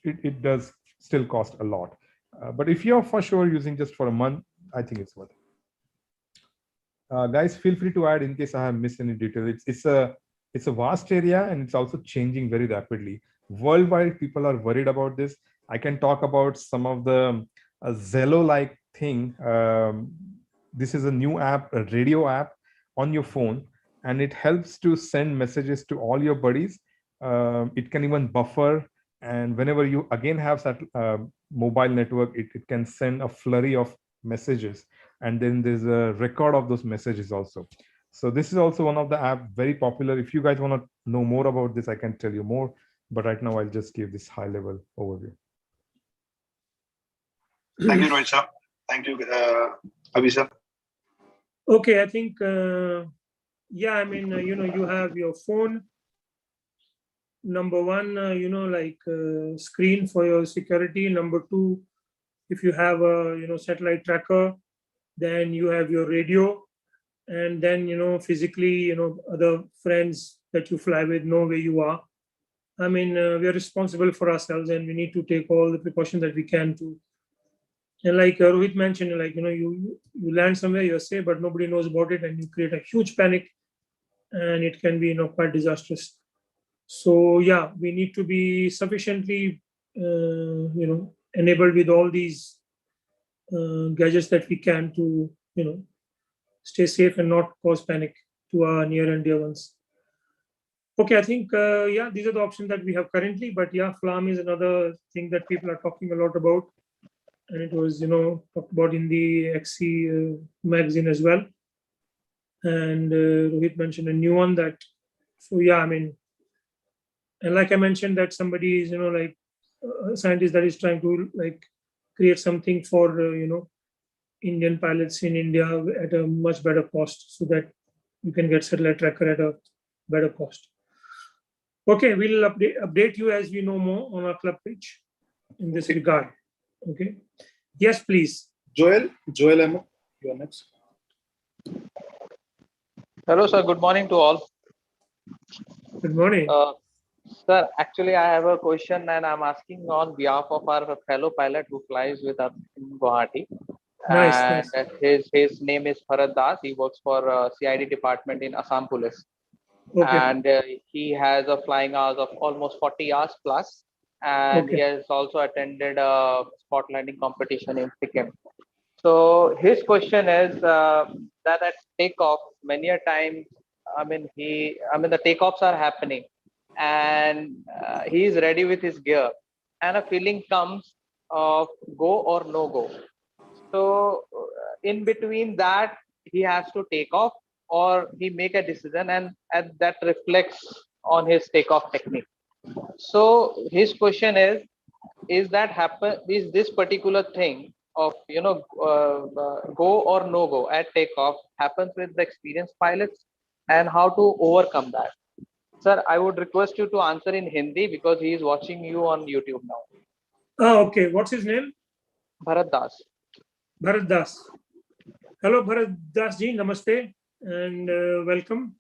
It does still cost a lot. But if you're for sure using just for a month, I think it's worth it. Guys, feel free to add in case I have missed any detail. It's a vast area and it's also changing very rapidly. Worldwide, people are worried about this. I can talk about some of the Zello-like thing. This is a new app, a radio app on your phone, and it helps to send messages to all your buddies. It can even buffer, and whenever you again have that mobile network, it can send a flurry of messages, and then there's a record of those messages also. So this is also one of the app, very popular. If you guys want to know more about this, I can tell you more, but right now I'll just give this high level overview. Thank you, Rohit sir. Thank you, Abhi sir. Okay, I think, yeah, I mean, you have your phone. Number one, screen for your security. Number two, if you have a, satellite tracker, then you have your radio. And then, physically, other friends that you fly with know where you are. I mean, we are responsible for ourselves and we need to take all the precautions that we can to. And like Rohit mentioned, you land somewhere, you're safe, but nobody knows about it, and you create a huge panic, and it can be, quite disastrous. So yeah, we need to be sufficiently, enabled with all these gadgets that we can to, stay safe and not cause panic to our near and dear ones. Okay, I think, yeah, these are the options that we have currently, but yeah, FLAM is another thing that people are talking a lot about. And it was, talked about in the XC magazine as well. And Rohit mentioned a new one that, so yeah, I mean, and like I mentioned that somebody is, a scientist that is trying to create something for, Indian pilots in India at a much better cost so that you can get satellite tracker at a better cost. Okay, we'll update you as we know more on our club page in this regard. Okay. Yes, please. Joel Emma, you are next. Hello, sir. Good morning to all. Good morning. Sir, actually, I have a question and I'm asking on behalf of our fellow pilot who flies with us in Guwahati. Nice. His name is Bharat Das. He works for CID department in Assam Police. Okay. And he has a flying hours of almost 40 hours plus. And Okay. he has also attended a spot landing competition in Sikkim. So his question is that at takeoff, many a time, the takeoffs are happening and he is ready with his gear and a feeling comes of go or no go. So in between that, he has to take off or he make a decision and that reflects on his takeoff technique. So his question is this particular thing of go or no go at takeoff happens with the experienced pilots and how to overcome that? Sir, I would request you to answer in Hindi because he is watching you on YouTube now. Oh, okay. What's his name? Bharat Das. Bharat Das. Hello, Bharat Das ji. Namaste and welcome.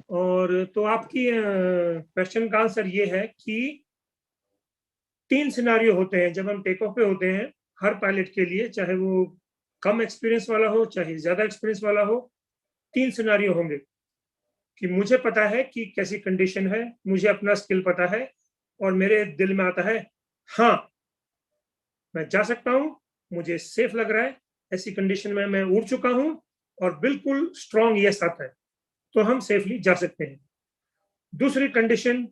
और तो आपकी question का answer ये है कि 3 scenario होते हैं जब हम टेक ऑफ पे होते हैं हर पायलट के लिए, चाहे वो कम एक्सपीरियंस वाला हो चाहे ज्यादा एक्सपीरियंस वाला हो. 3 सिनारियो होंगे कि मुझे पता है कि कैसी कंडीशन है, मुझे अपना स्किल पता है और मेरे दिल में आता है हाँ मैं जा सकता हूं, मुझे सेफ लग रहा है, ऐसी कंडीशन में मैं उड़ चुका हूं और बिल्कुल स्ट्रॉन्ग यस आता है, तो हम सेफली जा सकते हैं. दूसरी कंडीशन,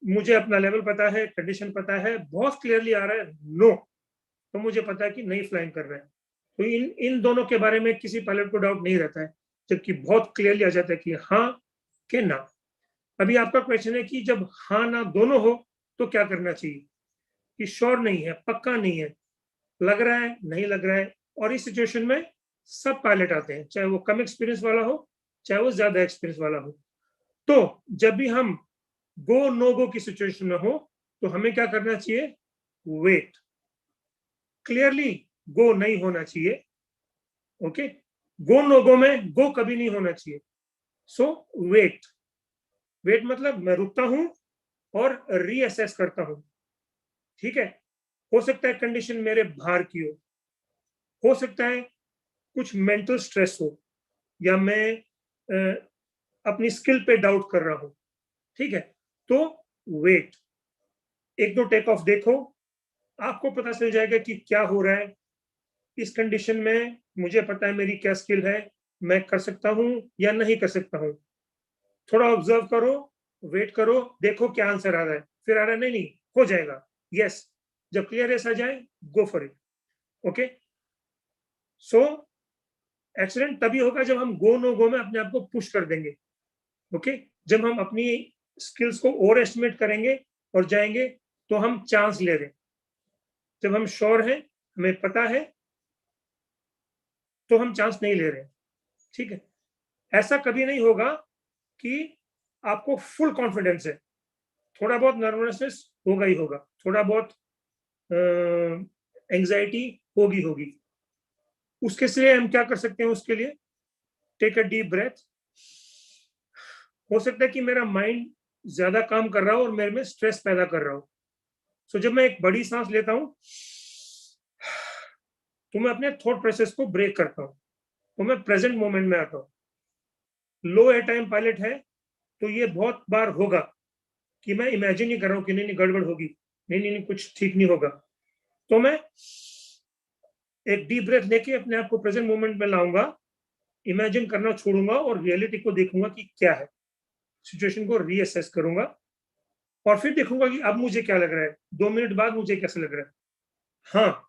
मुझे अपना लेवल पता है, कंडीशन पता है, बहुत क्लियरली आ रहा है नो, तो मुझे पता है कि नहीं फ्लाइंग कर रहे हैं. तो इन दोनों के बारे में किसी पायलट को डाउट नहीं रहता है, जबकि बहुत क्लियरली आ जाता है कि हाँ के ना. अभी आपका क्वेश्चन है कि जब हाँ ना दोनों हो तो क्या करना चाहिए, कि श्योर नहीं है, पक्का नहीं है, लग रहा है नहीं लग रहा है. और इस सिचुएशन में सब पायलट आते हैं, चाहे वो कम एक्सपीरियंस वाला हो चाहे वो ज्यादा एक्सपीरियंस वाला हो. तो जब भी हम गो नो गो की सिचुएशन में हो तो हमें क्या करना चाहिए, वेट. क्लियरली गो नहीं होना चाहिए। ओके, गो नो गो में गो कभी नहीं होना चाहिए। सो वेट, वेट मतलब मैं रुकता हूं और रीअसेस करता हूं। ठीक है, हो सकता है कंडीशन मेरे बाहर की हो सकता है कुछ मेंटल स्ट्रेस हो, या मैं अपनी स्किल पे डाउट कर रहा हूं। ठीक है, तो वेट, एक दो टेक ऑफ देखो, आपको पता चल जाएगा कि क्या हो रहा है इस कंडीशन में। मुझे पता है मेरी क्या स्किल है, मैं कर सकता हूं या नहीं कर सकता हूं। थोड़ा ऑब्जर्व करो, वेट करो, देखो क्या आंसर आ रहा है। फिर आ रहा है नहीं नहीं हो जाएगा, यस। जब क्लियरनेस आ जाए, go for it. Okay, so excellent तभी होगा जब हम गो नो गो में अपने आप को पुश कर देंगे। ओके, जब हम अपनी स्किल्स को ओवर एस्टिमेट करेंगे और जाएंगे तो हम चांस ले रहे हैं। जब हम श्योर हैं, हमें पता है, तो हम चांस नहीं ले रहे। ठीक है, ऐसा कभी नहीं होगा कि आपको फुल कॉन्फिडेंस है। थोड़ा बहुत नर्वसनेस होगा ही होगा, थोड़ा बहुत एंजाइटी होगी। उसके लिए हम क्या कर सकते हैं? उसके लिए टेक अ डीप ब्रेथ। हो सकता है कि मेरा माइंड ज्यादा काम कर रहा हो और मेरे में स्ट्रेस पैदा कर रहा हो। सो जब मैं एक बड़ी सांस लेता हूं तो मैं अपने थॉट प्रोसेस को ब्रेक करता हूं, तो मैं प्रेजेंट मोमेंट में आता हूं। लो एयर टाइम पायलट है तो ये बहुत बार होगा कि मैं इमेजिन ही कर रहा हूं कि नहीं गड़बड़ होगी, नहीं कुछ ठीक नहीं होगा। तो मैं एक डीप ब्रेथ लेके अपने आप को प्रेजेंट मोमेंट में लाऊंगा, इमेजिन करना छोड़ूंगा और रियलिटी को देखूंगा कि क्या है। सिचुएशन को रीअसेस करूंगा और फिर देखूंगा कि अब मुझे क्या लग रहा है, 2 मिनट बाद मुझे कैसे लग रहा है। हाँ,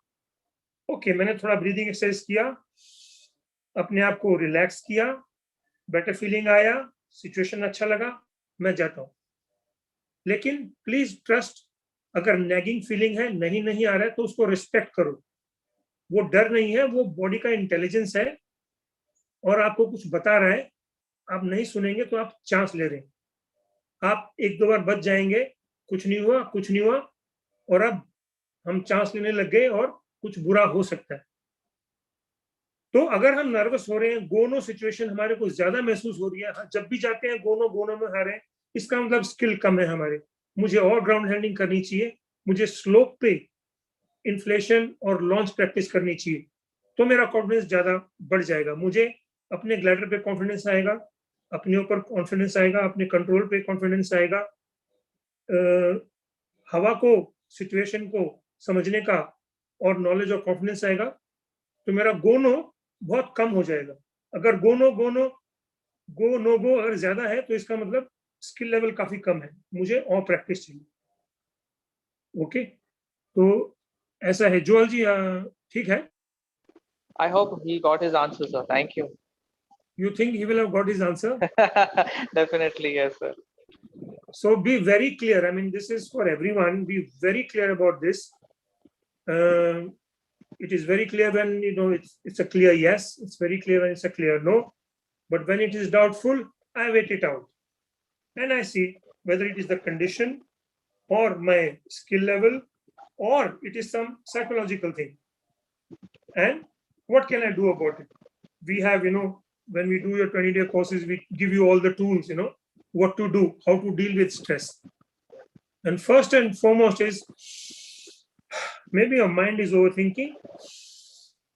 ओके, मैंने थोड़ा ब्रीदिंग एक्सरसाइज किया, अपने आप को रिलैक्स किया, बेटर फीलिंग आया, सिचुएशन अच्छा लगा, मैं जाता हूं। लेकिन प्लीज ट्रस्ट, अगर नैगिंग फीलिंग है, नहीं आ रहा है, तो उसको रिस्पेक्ट करो। वो डर नहीं है, वो बॉडी का इंटेलिजेंस है और आपको कुछ बता रहा है। आप नहीं सुनेंगे तो आप चांस ले रहे हैं। आप 1-2 बार बच जाएंगे, कुछ नहीं हुआ, और अब हम चांस लेने लग गए और कुछ बुरा हो सकता है। तो अगर हम नर्वस हो रहे हैं, गोनो सिचुएशन हमारे को ज्यादा महसूस हो रही है, जब भी जाते हैं गोनो में हारे, इसका मतलब स्किल कम है हमारे। मुझे और ग्राउंड हैंडलिंग करनी चाहिए, मुझे स्लोप पे इन्फ्लेशन और लॉन्च प्रैक्टिस करनी चाहिए, तो मेरा कॉन्फिडेंस ज्यादा बढ़ जाएगा। मुझे अपने ग्लाइडर पे कॉन्फिडेंस आएगा, अपने ऊपर कॉन्फिडेंस आएगा, अपने कंट्रोल पे कॉन्फिडेंस आएगा, हवा को, सिचुएशन को समझने का और नॉलेज और कॉन्फिडेंस आएगा। तो मेरा गो नो बहुत कम हो जाएगा। अगर गो नो गो अगर ज्यादा है तो इसका मतलब स्किल लेवल काफी कम है, मुझे और प्रैक्टिस चाहिए। ओके, तो ऐसा है। जोअल जी, ठीक है? I hope he got his answer, sir. Thank you. You think he will have got his answer? Definitely, yes, sir. So be very clear. I mean, this is for everyone. Be very clear about this. It is very clear when it's a clear yes. It's very clear when it's a clear no. But when it is doubtful, I wait it out and I see whether it is the condition or my skill level or it is some psychological thing. And what can I do about it? We have, when we do your 20-day courses, we give you all the tools, what to do, how to deal with stress. And first and foremost is, maybe your mind is overthinking.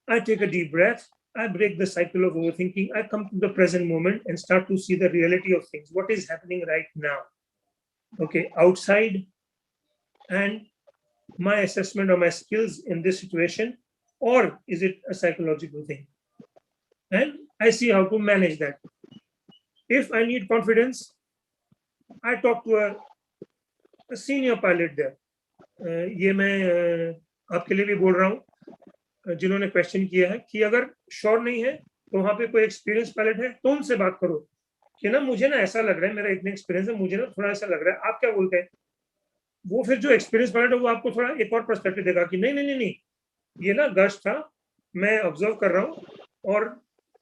I take a deep breath. I break the cycle of overthinking. I come to the present moment and start to see the reality of things. What is happening right now? Okay, outside, and my assessment of my skills in this situation, or is it a psychological thing? And I see how to manage that. If I need confidence, I talk to a senior pilot there. ये मैं आपके लिए भी बोल रहा हूँ जिन्होंने question किया है कि अगर श्योर नहीं है तो वहाँ पे कोई एक्सपीरियंस पायलट है तो उनसे बात करो कि ना मुझे ना ऐसा लग रहा है, मेरा इतना एक्सपीरियंस है, मुझे ना थोड़ा ऐसा लग रहा है, आप क्या बोलते हैं? वो फिर जो एक्सपीरियंस पायलट है वो आपको थोड़ा एक और पर्सपेक्टिव देगा कि नहीं, ये ना गश्त था, मैं ऑब्जर्व कर रहा हूँ और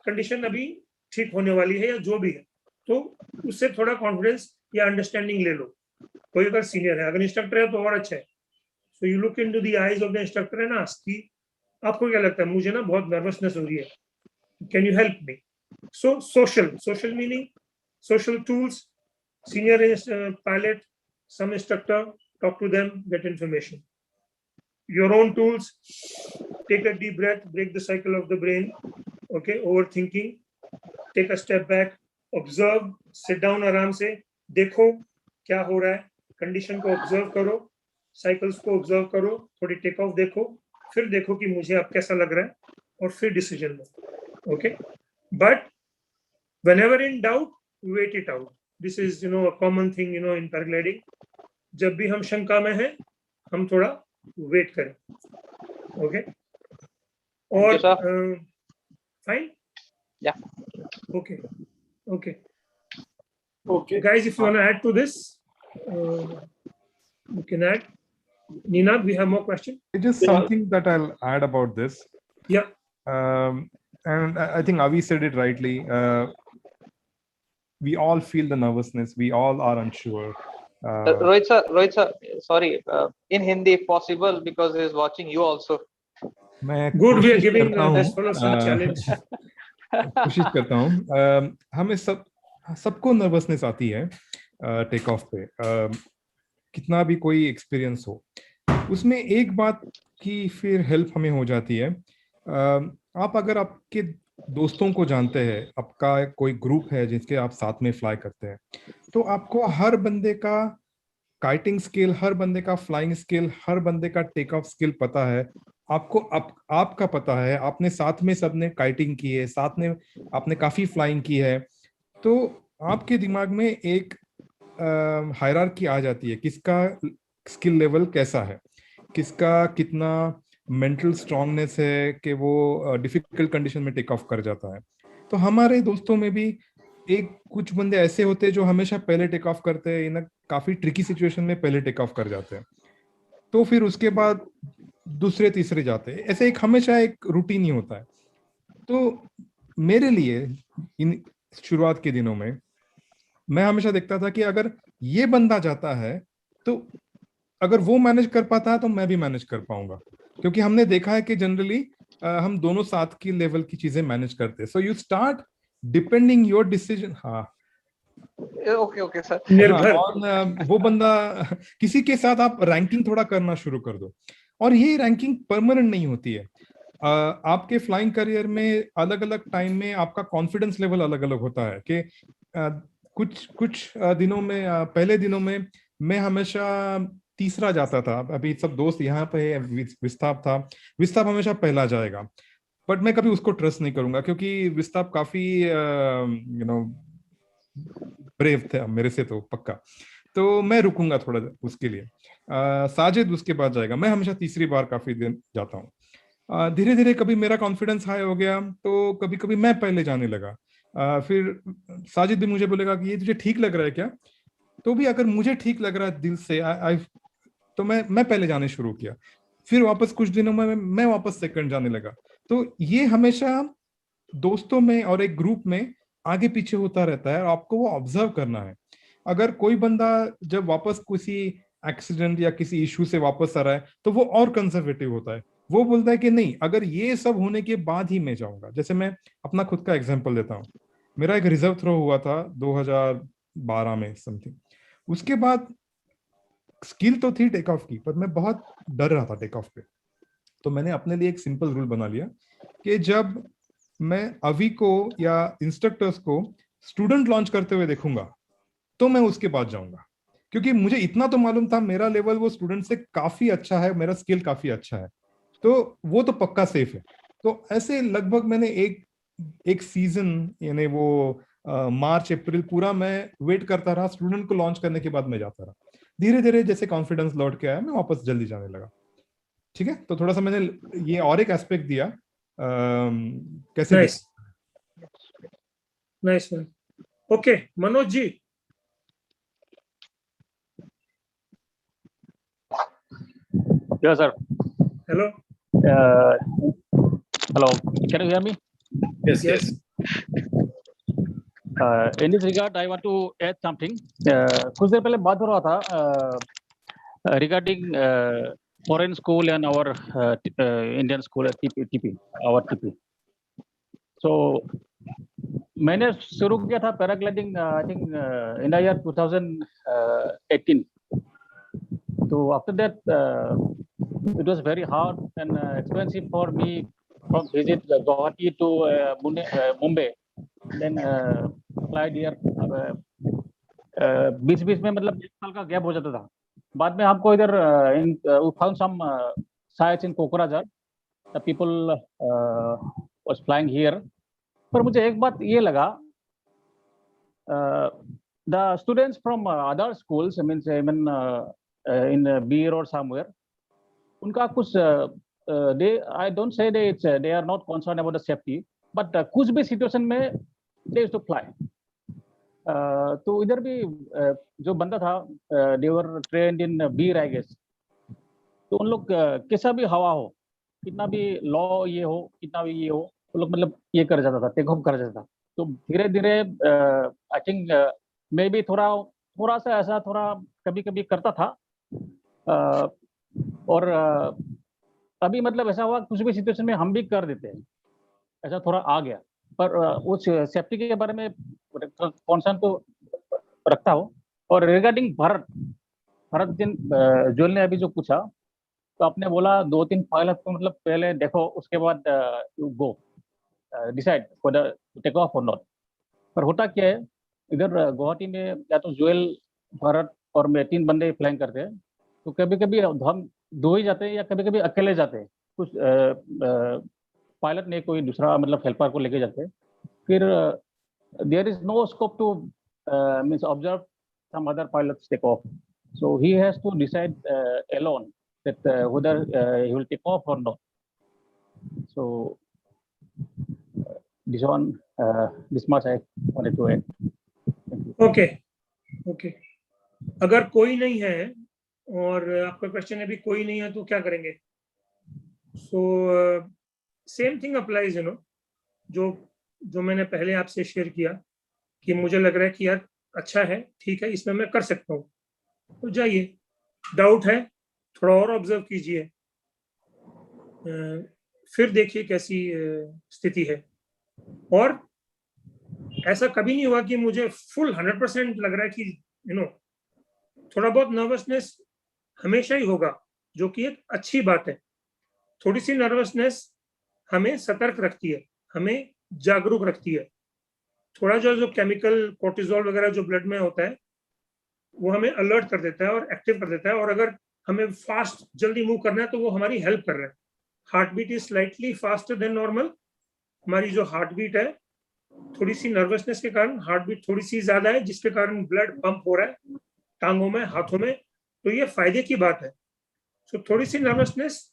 कंडीशन अभी ठीक होने वाली है या जो भी है, तो उससे थोड़ा कॉन्फिडेंस या अंडरस्टैंडिंग ले लो। कोई अगर सीनियर है, अगर इंस्ट्रक्टर है तो और अच्छा है। So you look into the eyes of the instructor and ask, आपको क्या लगता है? मुझे ना बहुत नर्वसनेस हो रही है, can you help me? So social meaning, social tools, senior pilot, some instructor, talk to them, get information. Your own tools, take a deep breath, break the cycle of the brain, okay, overthinking, take a step back, observe, sit down आराम से, देखो क्या हो रहा है, condition को observe करो, cycles को ऑब्जर्व करो, थोड़ी टेक ऑफ देखो, फिर देखो कि मुझे अब कैसा लग रहा है, और फिर decision low, okay? But whenever in doubt, wait it out. This is, a common thing, in paragliding. जब भी हम शंका में हैं, हम थोड़ा वेट करें, ओके? और fine, yeah, okay. Guys, if you want to add to this, you can add. Nina, we have more questions. Just something that I'll add about this. Yeah. And I think Avi said it rightly. We all feel the nervousness. We all are unsure. Rohit sir, sorry, in Hindi if possible, because he's watching you also. Good, we are giving this fellow some challenge. कोशिश करता हूँ. हमें सबको nervousness आती है take off पे, कितना भी कोई एक्सपीरियंस हो. उसमें एक बात की फिर हेल्प हमें हो जाती है. आप अगर आपके दोस्तों को जानते हैं, आपका कोई ग्रुप है जिसके आप साथ में फ्लाई करते हैं, तो आपको हर बंदे का काइटिंग स्किल, हर बंदे का फ्लाइंग स्किल, हर बंदे का टेक ऑफ स्किल पता है. आपको आपका पता है, आपने साथ में सबने काइटिंग की है, साथ में आपने काफी फ्लाइंग की है, तो आपके दिमाग में एक हायरार्की आ जाती है, किसका स्किल लेवल कैसा है, किसका कितना मेंटल स्ट्रांगनेस है कि वो डिफिकल्ट कंडीशन में टेक ऑफ कर जाता है. तो हमारे दोस्तों में भी कुछ बंदे ऐसे होते हैं जो हमेशा पहले टेक ऑफ करते हैं, इन काफी ट्रिकी सिचुएशन में पहले टेक ऑफ कर जाते हैं, तो फिर उसके बाद दूसरे तीसरे जाते हैं. ऐसे हमेशा एक रूटीन ही होता है. तो मेरे लिए इन शुरुआत के दिनों में मैं हमेशा देखता था कि अगर ये बंदा जाता है तो अगर वो मैनेज कर पाता है तो मैं भी मैनेज कर पाऊंगा, क्योंकि हमने देखा है कि जनरली हम दोनों साथ की लेवल की चीजें मैनेज करते हैं. So you start depending your decision. हाँ, ओके सर. वो बंदा किसी के साथ आप रैंकिंग थोड़ा करना शुरू कर दो, और ये रैंकिंग परमानेंट नहीं होती है. आपके फ्लाइंग करियर में अलग अलग टाइम में आपका कॉन्फिडेंस लेवल अलग अलग होता है कि कुछ दिनों में, पहले दिनों में मैं हमेशा तीसरा जाता था. अभी सब दोस्त यहाँ पे विस्ताप हमेशा पहला जाएगा, बट मैं कभी उसको ट्रस्ट नहीं करूंगा, क्योंकि विस्ताप काफी ब्रेव थे मेरे से तो पक्का. तो मैं रुकूंगा थोड़ा उसके लिए. साजिद उसके बाद जाएगा. मैं हमेशा तीसरी बार काफी दिन जाता हूँ. धीरे धीरे कभी मेरा कॉन्फिडेंस हाई हो गया, तो कभी कभी मैं पहले जाने लगा. फिर साजिद भी मुझे बोलेगा कि ये तुझे ठीक लग रहा है क्या, तो भी अगर मुझे ठीक लग रहा है दिल से तो मैं पहले जाने शुरू किया. फिर वापस कुछ दिनों में मैं वापस सेकंड जाने लगा. तो ये हमेशा दोस्तों में और एक ग्रुप में आगे पीछे होता रहता है, और आपको वो ऑब्जर्व करना है. अगर कोई बंदा जब वापस किसी एक्सीडेंट या किसी इशू से वापस आ रहा है तो वो और कंजर्वेटिव होता है. वो बोलता है कि नहीं, अगर ये सब होने के बाद ही मैं जाऊंगा. जैसे मैं अपना खुद का एग्जांपल देता हूँ. मेरा एक रिजर्व थ्रो हुआ था 2012 में समथिंग. उसके बाद स्किल तो थी टेक ऑफ की, पर मैं बहुत डर रहा था टेक ऑफ पे. तो मैंने अपने लिए एक सिंपल रूल बना लिया कि जब मैं अभी को या इंस्ट्रक्टर्स को स्टूडेंट लॉन्च करते हुए देखूंगा तो मैं उसके बाद जाऊंगा, क्योंकि मुझे इतना तो मालूम था मेरा लेवल वो स्टूडेंट से काफी अच्छा है, मेरा स्किल काफी अच्छा है, तो वो तो पक्का सेफ है. तो ऐसे लगभग मैंने एक सीजन, यानी वो मार्च अप्रैल पूरा मैं वेट करता रहा. स्टूडेंट को लॉन्च करने के बाद मैं जाता रहा. धीरे धीरे जैसे कॉन्फिडेंस लौट के आया, मैं वापस जल्दी जाने लगा. ठीक है, तो थोड़ा सा मैंने ये और एक एस्पेक्ट दिया कैसे. Nice. Okay, Manoj ji. Yes, sir. Hello. Hello. Can you hear me? Yes. In this regard, I want to add something. कुछ देर पहले बात हो रहा था regarding foreign school and our Indian school at TP, our TP. So मैंने शुरू किया था paragliding I think in the year 2018. So after that it was very hard and expensive for me from visit Guwahati to Mumbai, then flight here. बीच में मतलब 1 साल का gap हो जाता था. बाद में हमको इधर we found some sites in Kokrajhar. The people was flying here. पर मुझे एक बात ये लगा, the students from other schools, I mean in Beer or somewhere, उनका कुछ I don't say they are not concerned about the safety, but कुछ भी situation में they used to fly. तो इधर भी जो बंदा था, they were trained in Beer I guess. तो उन लोग कैसा भी हवा हो, कितना भी लॉ ये हो, कितना भी ये हो, वो लोग मतलब ये कर जाता था, टेक ऑफ कर जाता था. तो धीरे धीरे आई थिंक मे बी थोड़ा सा ऐसा थोड़ा कभी कभी करता था. और अभी मतलब ऐसा हुआ कुछ भी सिचुएशन में हम भी कर देते हैं, ऐसा थोड़ा आ गया. पर उस सेफ्टी के बारे में कॉन्सर्न तो रखता हो. और रिगार्डिंग भारत जोल ने अभी जो पूछा, तो आपने बोला 2-3 पायलट को मतलब पहले देखो, उसके बाद you go decide for the take off और नॉट. पर होता क्या है, इधर गुवाहाटी में या तो जोएल, भारत और मैं 3 बंदे फ्लाइंग करते हैं. तो कभी कभी हम 2 ही जाते हैं या कभी कभी अकेले जाते हैं. कुछ पायलट ने कोई दूसरा मतलब हेल्पर को लेके जाते हैं. फिर there is no scope to means observe some other pilots take off. So he has to decide alone that whether he will take off or not. So this much I wanted to add. Okay. अगर कोई नहीं है और आपका question अभी कोई नहीं है तो क्या करेंगे? So same thing applies, जो मैंने पहले आपसे शेयर किया कि मुझे लग रहा है कि यार अच्छा है, ठीक है, इसमें मैं कर सकता हूँ, तो जाइए. डाउट है, थोड़ा और ऑब्जर्व कीजिए, फिर देखिए कैसी स्थिति है. और ऐसा कभी नहीं हुआ कि मुझे फुल 100% लग रहा है कि थोड़ा बहुत नर्वसनेस हमेशा ही होगा, जो कि एक अच्छी बात है. थोड़ी सी नर्वसनेस हमें सतर्क रखती है, हमें जागरूक रखती है. थोड़ा जो केमिकल कोर्टिजोल वगैरह जो ब्लड में होता है, वो हमें अलर्ट कर देता है और एक्टिव कर देता है. और अगर हमें फास्ट जल्दी मूव करना है तो वो हमारी हेल्प कर रहा है. Heart beat is slightly faster than normal. हमारी जो हार्ट बीट है, थोड़ी सी नर्वसनेस के कारण हार्ट बीट थोड़ी सी ज्यादा है, जिसके कारण ब्लड पंप हो रहा है टांगों में, हाथों में. तो ये फायदे की बात है. सो थोड़ी सी nervousness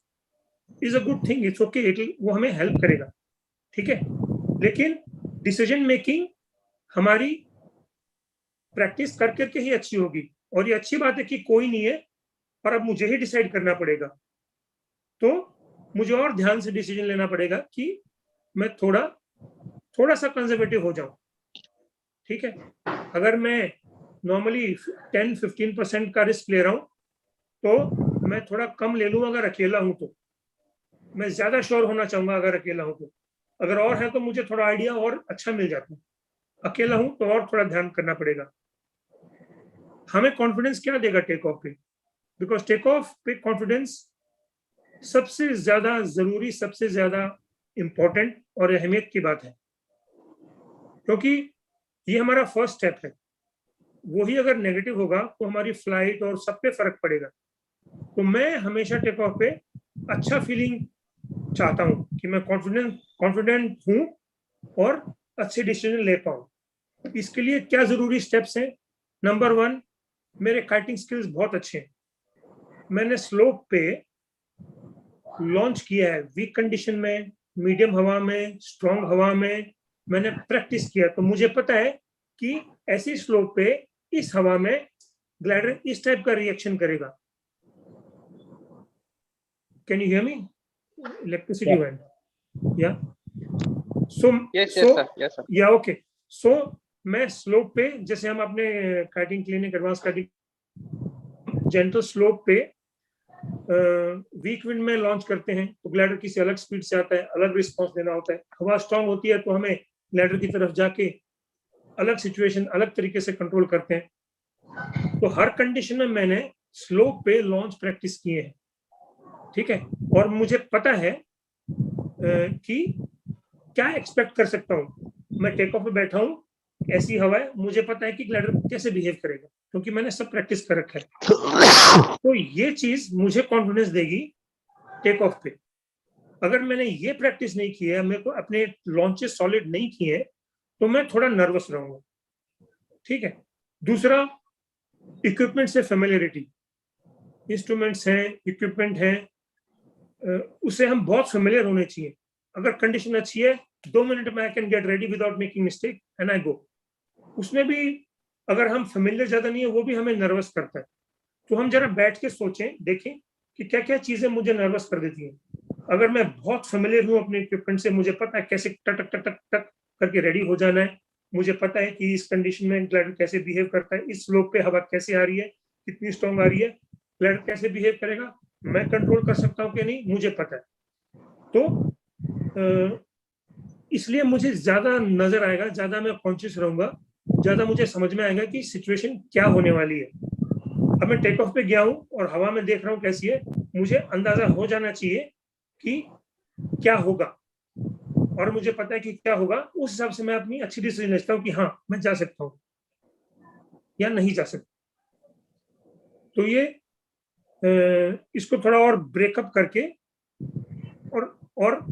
is a good thing, it's okay, वो हमें हेल्प करेगा, ठीक है. लेकिन डिसीजन मेकिंग हमारी प्रैक्टिस कर करके ही अच्छी होगी. और ये अच्छी बात है कि कोई नहीं है और अब मुझे ही डिसाइड करना पड़ेगा, तो मुझे और ध्यान से डिसीजन लेना पड़ेगा कि मैं थोड़ा सा कंजर्वेटिव हो जाऊं, ठीक है. अगर मैं नॉर्मली 10-15% का रिस्क ले रहा हूं, तो मैं थोड़ा कम ले लूं. अगर अकेला हूं तो मैं ज्यादा श्योर होना चाहूंगा. अगर अकेला हूं तो, अगर और है तो मुझे थोड़ा आइडिया और अच्छा मिल जाता है. अकेला हूं तो और थोड़ा ध्यान करना पड़ेगा. हमें कॉन्फिडेंस क्या देगा टेक ऑफ पे? बिकॉज टेक ऑफ पे कॉन्फिडेंस सबसे ज्यादा जरूरी, सबसे ज्यादा इंपॉर्टेंट और अहमियत की बात है, क्योंकि ये हमारा फर्स्ट स्टेप है. वही अगर नेगेटिव होगा तो हमारी फ्लाइट और सब पे फर्क पड़ेगा. तो मैं हमेशा टेक ऑफ पे अच्छा फीलिंग चाहता हूँ कि मैं कॉन्फिडेंट हूँ और अच्छे डिसीजन ले पाऊँ. इसके लिए क्या जरूरी स्टेप्स हैं? नंबर 1, मेरे काइटिंग स्किल्स बहुत अच्छे हैं. मैंने स्लोप पे लॉन्च किया है, वीक कंडीशन में, मीडियम हवा में, स्ट्रॉन्ग हवा में मैंने प्रैक्टिस किया. तो मुझे पता है कि ऐसी स्लोप पे इस हवा में ग्लाइडर इस टाइप का रिएक्शन करेगा. Can you hear me? Electricity went, या सो या ओके. सो मैं स्लोप पे, जैसे हम अपने काइटिंग क्लिनिक, एडवांस काइटिंग जेंटल स्लोप पे वीक विंड में लॉन्च करते हैं तो ग्लाइडर किसी अलग स्पीड से आता है, अलग रिस्पॉन्स देना होता है। हवा स्ट्रांग होती है तो हमें ग्लाइडर की तरफ जाके अलग सिचुएशन अलग तरीके से कंट्रोल करते हैं। तो हर कंडीशन में मैंने स्लोप पे लॉन्च प्रैक्टिस किए हैं, ठीक है, और मुझे पता है कि क्या एक्सपेक्ट कर सकता हूँ। मैं टेक ऑफ पे बैठा हूँ, ऐसी हवा है, मुझे पता है कि ग्लाइडर कैसे बिहेव करेगा क्योंकि मैंने सब प्रैक्टिस कर रखा है। तो ये चीज मुझे कॉन्फिडेंस देगी टेक ऑफ पे। अगर मैंने ये प्रैक्टिस नहीं की है, मेरे को अपने लॉन्चेस सॉलिड नहीं किए, तो मैं थोड़ा नर्वस रहूंगा, ठीक है। दूसरा, इक्विपमेंट से फेमिलियरिटी, इंस्ट्रूमेंट्स हैं, इक्विपमेंट है, उससे हम बहुत फेमिलियर होने चाहिए। अगर कंडीशन अच्छी है, 2 मिनट में I can get ready without making mistake and I go. उसमें भी अगर हम फेमिलियर ज्यादा नहीं है, वो भी हमें नर्वस करता है। तो हम जरा बैठ के सोचें, देखें कि क्या क्या चीजें मुझे नर्वस कर देती हैं। अगर मैं बहुत फेमिलियर हूँ अपने इक्विपमेंट से, मुझे पता है कैसे टक टक टक टक टक करके रेडी हो जाना है, मुझे पता है कि इस कंडीशन में ग्लाइडर कैसे बिहेव करता है, इस स्लोप पे हवा कैसे आ रही है, कितनी स्ट्रॉन्ग आ रही है, ग्लाइडर कैसे बिहेव करेगा, मैं कंट्रोल कर सकता हूँ कि नहीं, मुझे पता है। तो इसलिए मुझे ज्यादा नजर आएगा, ज्यादा मैं कॉन्शियस रहूंगा, ज्यादा मुझे समझ में आएगा कि सिचुएशन क्या होने वाली है। अब मैं टेक ऑफ पे गया हूँ और हवा में देख रहा हूँ कैसी है, मुझे अंदाजा हो जाना चाहिए कि क्या होगा, और मुझे पता है कि क्या होगा। उस हिसाब से मैं अपनी अच्छी डिसीजन लेता हूँ कि हाँ मैं जा सकता हूँ या नहीं जा सकता। तो ये इसको थोड़ा और ब्रेकअप करके और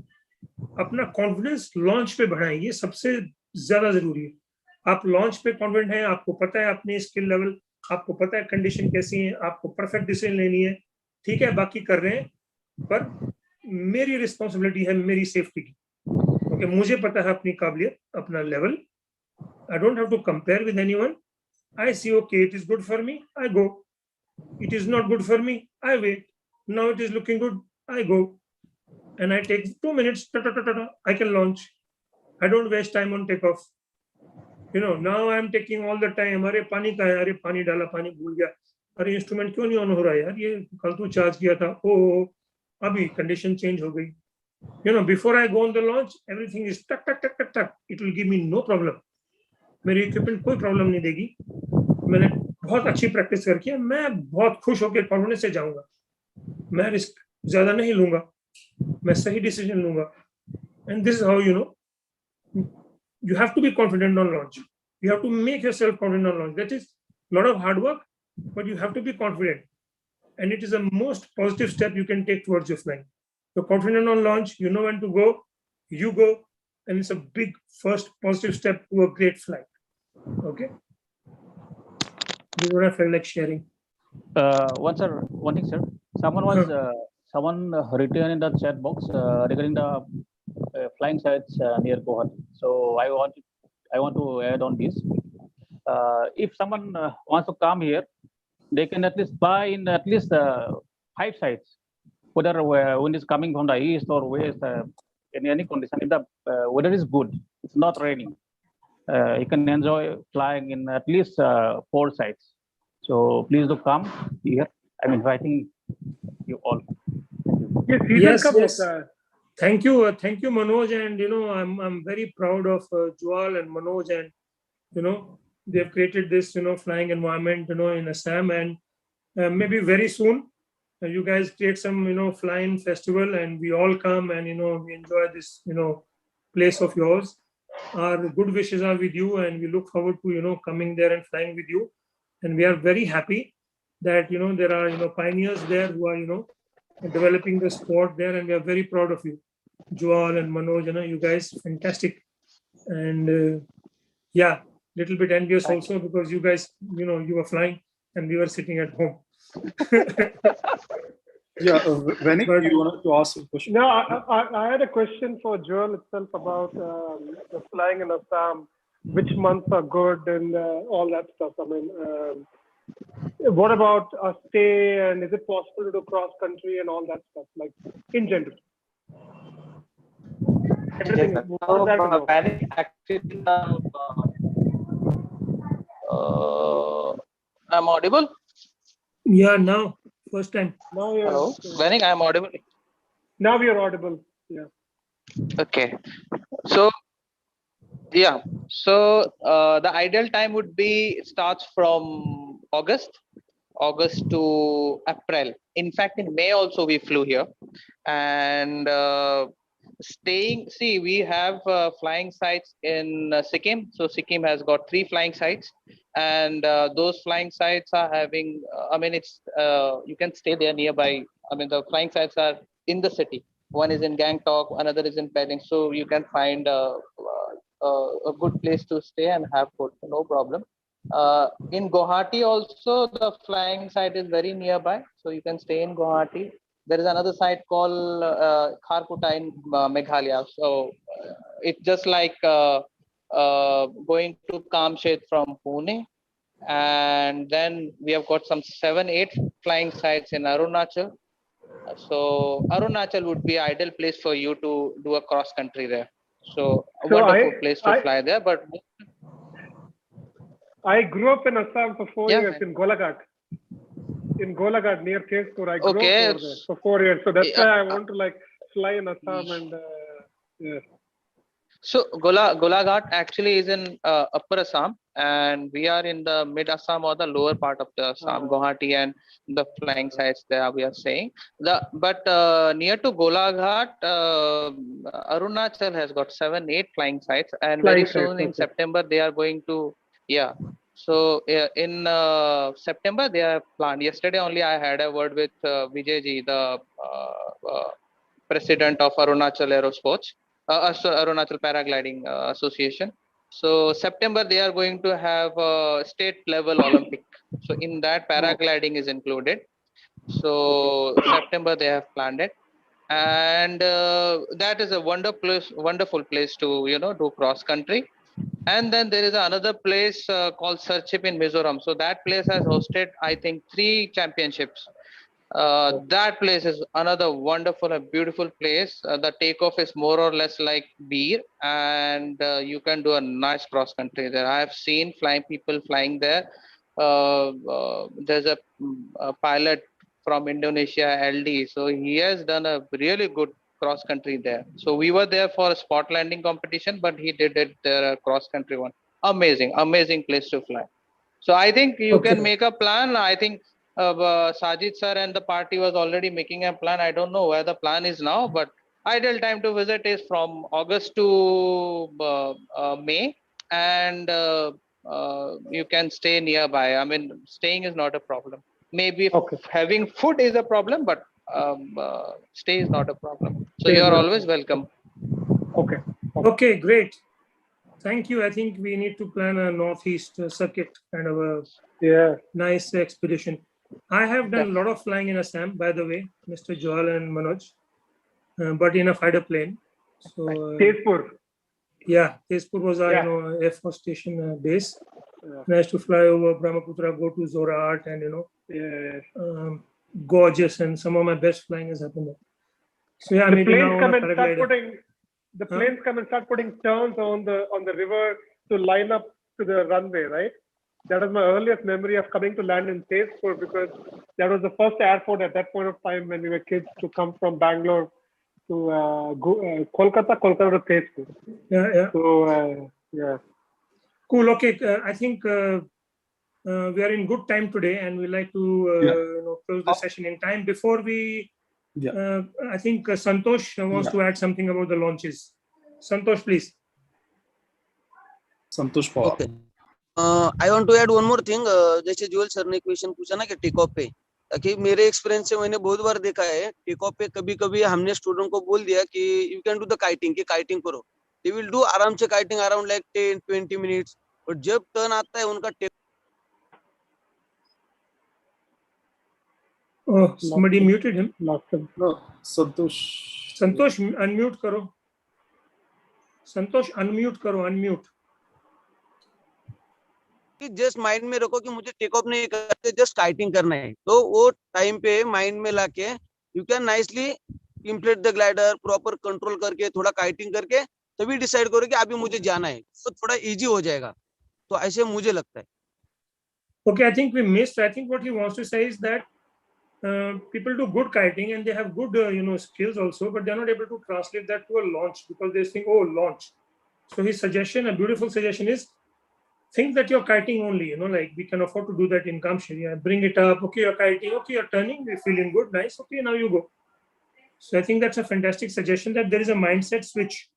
अपना कॉन्फिडेंस लॉन्च पे बढ़ाएं, ये सबसे ज्यादा जरूरी है। आप लॉन्च पे कॉन्फिडेंट हैं, आपको पता है अपने स्किल लेवल, आपको पता है कंडीशन कैसी है, आपको परफेक्ट डिसीजन लेनी है, ठीक है, बाकी कर रहे हैं, पर मेरी रिस्पॉन्सिबिलिटी है मेरी सेफ्टी की, क्योंकि मुझे पता है अपनी काबिलियत, अपना level. I don't have to compare with anyone. I see okay, it is good for me, I go. It is not good for me, I wait. Now it is looking good, I go and I take 2 minutes, I can launch. I don't waste time on takeoff. You know, now I am taking all the time. अरे पानी का है, अरे पानी डाला, पानी भूल गया, अरे इंस्ट्रूमेंट क्यों नहीं ऑन हो रहा है यार, ये कल तो चार्ज किया था, ओ अभी कंडीशन चेंज हो गई। You know, before I go on the launch, everything is टक टक टक टक टक. It will give me no problem. मेरी इक्विपमेंट कोई प्रॉब्लम नहीं देगी। मैंने बहुत अच्छी प्रैक्टिस करके है, मैं बहुत खुश होकर कॉन्फिडेंस से जाऊंगा। मैं रिस्क ज्यादा नहीं लूंगा, मैं सही डिसीजन लूंगा। And this is how you know you have to be confident on launch. You have to make yourself confident on launch. That is a lot of hard work, but you have to be confident, and it is the most positive step you can take towards your flying. You're confident on launch, you know when to go, you go, and it's a big first positive step to a great flight. Okay, this is what I felt like sharing. One thing, sir. Someone written in the chat box regarding the flying sites near Guwahati. So I want to add on this. If someone wants to come here, they can at least fly in at least 5 sites, whether wind is coming from the east or west, in any condition. If the weather is good, it's not raining, you can enjoy flying in at least 4 sites. So please do come here. I'm inviting you all. Yes. Thank you, Manoj, and you know I'm very proud of Jual and Manoj, and you know they've created this flying environment in Assam, and maybe very soon you guys create some flying festival, and we all come and we enjoy this place of yours. Our good wishes are with you, and we look forward to coming there and flying with you, and we are very happy that there are pioneers there who are developing the sport there, and we are very proud of you, Jual and Manoj. You guys fantastic, and yeah, little bit envious also, because you guys you were flying and we were sitting at home. Yeah, Vanik, you wanted to ask a question? No, I had a question for Joel itself about the flying in Assam, which months are good and all that stuff. I mean, what about a stay, and is it possible to do cross country and all that stuff, like in general? Everything. Actually, I'm audible. Yeah, now. First time. Now you're, Hello, Vainik, I'm audible. now you're audible. Yeah. Okay. So yeah, so the ideal time would be it starts from August to April. In fact, in May also we flew here, and staying. See, we have flying sites in Sikkim. So Sikkim has got 3 flying sites, and those flying sites are having. I mean, it's you can stay there nearby. I mean, the flying sites are in the city. One is in Gangtok, another is in Penang. So you can find a good place to stay and have food, no problem. In Guwahati also, the flying site is very nearby, so you can stay in Guwahati. There is another site called Kharkuta in Meghalaya. So it's just like going to Kamshet from Pune. And then we have got some 7-8 flying sites in Arunachal. So Arunachal would be ideal place for you to do a cross country there. So a wonderful place to fly there. But I grew up in Assam for 4 years in Golaghat. In Golaghat near Keshpur, I grew up over there for 4 years. So that's why I want to like fly in Assam and yeah. So Golaghat actually is in Upper Assam, and we are in the mid Assam or the lower part of the Assam, Guwahati and the flying sites there we are saying. But near to Golaghat, Arunachal has got 7-8 flying sites, and very soon in September they are going to So in September they are planned. Yesterday only I had a word with Vijay ji, the president of Arunachal Aerosports. Arunachal Paragliding Association. So September they are going to have a state level Olympic. So in that paragliding is included. So September they have planned it, and that is a wonderful place to do cross country. And then there is another place called Sarchip in Mizoram. So that place has hosted I think 3 championships. That place is another wonderful and beautiful place. The takeoff is more or less like Beer, and you can do a nice cross country there. I have seen people flying there. There's a pilot from Indonesia, LD. So he has done a really good cross country there. So we were there for a spot landing competition, but he did it there, a cross country one. Amazing place to fly. So I think you can make a plan. I think Sajid sir and the party was already making a plan. I don't know where the plan is now, but ideal time to visit is from August to May, and you can stay nearby. I mean, staying is not a problem. Maybe having food is a problem, but stay is not a problem. So you are always welcome. Okay, great. Thank you. I think we need to plan a Northeast circuit, kind of a nice expedition. I have done a lot of flying in Assam, by the way, Mr. Joel and Manoj, but in a fighter plane. So Tezpur. Yeah, Tezpur was our Air Force Station base. And I used to fly over Brahmaputra, go to Zorat, and gorgeous. And some of my best flying has happened there. So yeah, maybe now the planes come and start putting turns on the river to line up to the runway, right? That is my earliest memory of coming to land in Tezpur, because that was the first airport at that point of time when we were kids to come from Bangalore to Kolkata to Tezpur. So Cool. Okay, I think we are in good time today, and we like to close the session in time. Before we, I think Santosh wants to add something about the launches. Santosh, please. Santosh Pawar. Okay. I want to add one more thing. जैसे Joel sir ने question पूछा ना कि take off पे, ताकि मेरे experience से मैंने बहुत बार देखा है टेक ऑफ पे कभी हमने स्टूडेंट को बोल दिया कि यू कैन डू द काइटिंग, कि काइटिंग करो, दे विल डू आराम से काइटिंग अराउंड लाइक 10-20 मिनट्स, और जब टर्न आता है उनका Oh, somebody muted him. No, Santosh. Santosh, unmute करो. संतोष unmute करो, unmute. जस्ट माइंड में रखो कि मुझे टेक ऑफ नहीं करते, जस्ट काइटिंग करना है, तो वो टाइम पे माइंड में लाके you can nicely inflate the glider, proper control करके थोड़ा काइटिंग करके तभी डिसाइड करो कि अभी मुझे जाना है, तो थोड़ा इजी हो जाएगा. तो ऐसे मुझे लगता है. Okay, I think we missed. I think what he wants to say is that people do good kiting and they have good, skills also, but they're not able to translate that to a launch because they think, oh, launch. So his suggestion, a beautiful suggestion is, think that you're kiting only, like we can afford to do that in Kamshir. Yeah, bring it up. Okay, you're kiting. Okay, you're turning. We're feeling good. Nice. Okay, now you go. So I think that's a fantastic suggestion, that there is a mindset switch.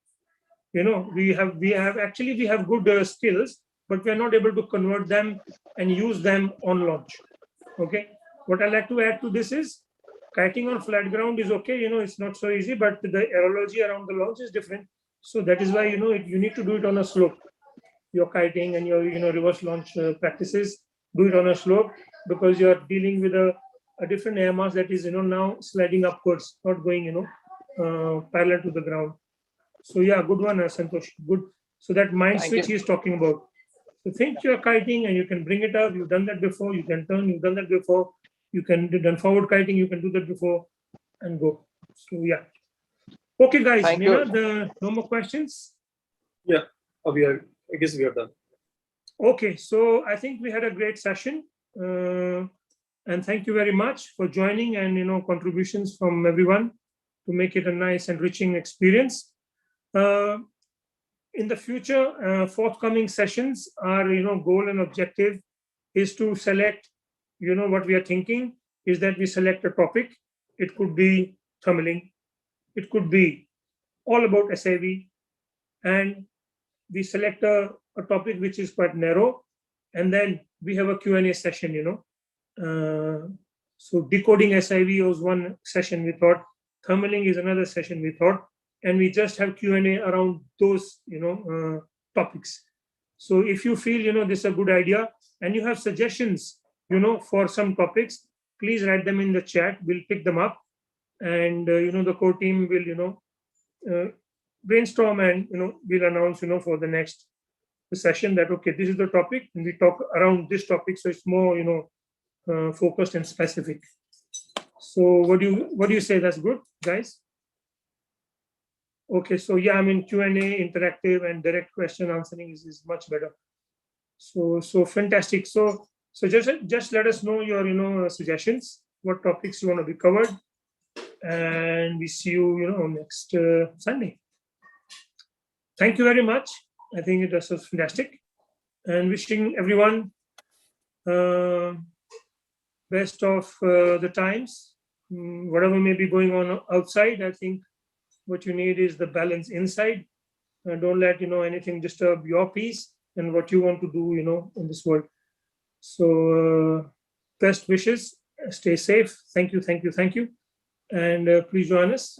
We have good skills, but we are not able to convert them and use them on launch. Okay. What I like to add to this is, kiting on flat ground is okay. It's not so easy, but the aerology around the launch is different. So that is why, you need to do it on a slope. Your kiting and your, reverse launch practices, do it on a slope, because you're dealing with a different air mass that is, now sliding upwards, not going, parallel to the ground. So yeah, good one, Santosh. Good. So that mind switch he is talking about. So think you're kiting and you can bring it up. You've done that before. You can turn. You've done that before. You can do done forward kiting. You can do that before, and go. So yeah. Okay, guys. Thank Nina, you. no more questions. Yeah, I guess we are done. Okay, so I think we had a great session, and thank you very much for joining and contributions from everyone to make it a nice, enriching experience. In the future, forthcoming sessions, our goal and objective is to select. What we are thinking is that we select a topic. It could be thermaling. It could be all about SIV, and we select a topic which is quite narrow, and then we have a Q&A session. So decoding SIV was one session we thought, thermaling is another session we thought, and we just have Q&A around those topics. So if you feel this is a good idea and you have suggestions for some topics, please write them in the chat. We'll pick them up, and the core team will brainstorm, and we'll announce for the next session that okay, this is the topic, and we talk around this topic, so it's more focused and specific. So what do you say? That's good, guys? Okay, so yeah, Q&A, interactive and direct question answering is much better. So fantastic. So just let us know your suggestions, what topics you want to be covered, and we see you next Sunday. Thank you very much. I think it was fantastic, and wishing everyone best of the times, whatever may be going on outside. I think what you need is the balance inside. Don't let anything disturb your peace and what you want to do in this world. So best wishes. Stay safe. Thank you, and please join us.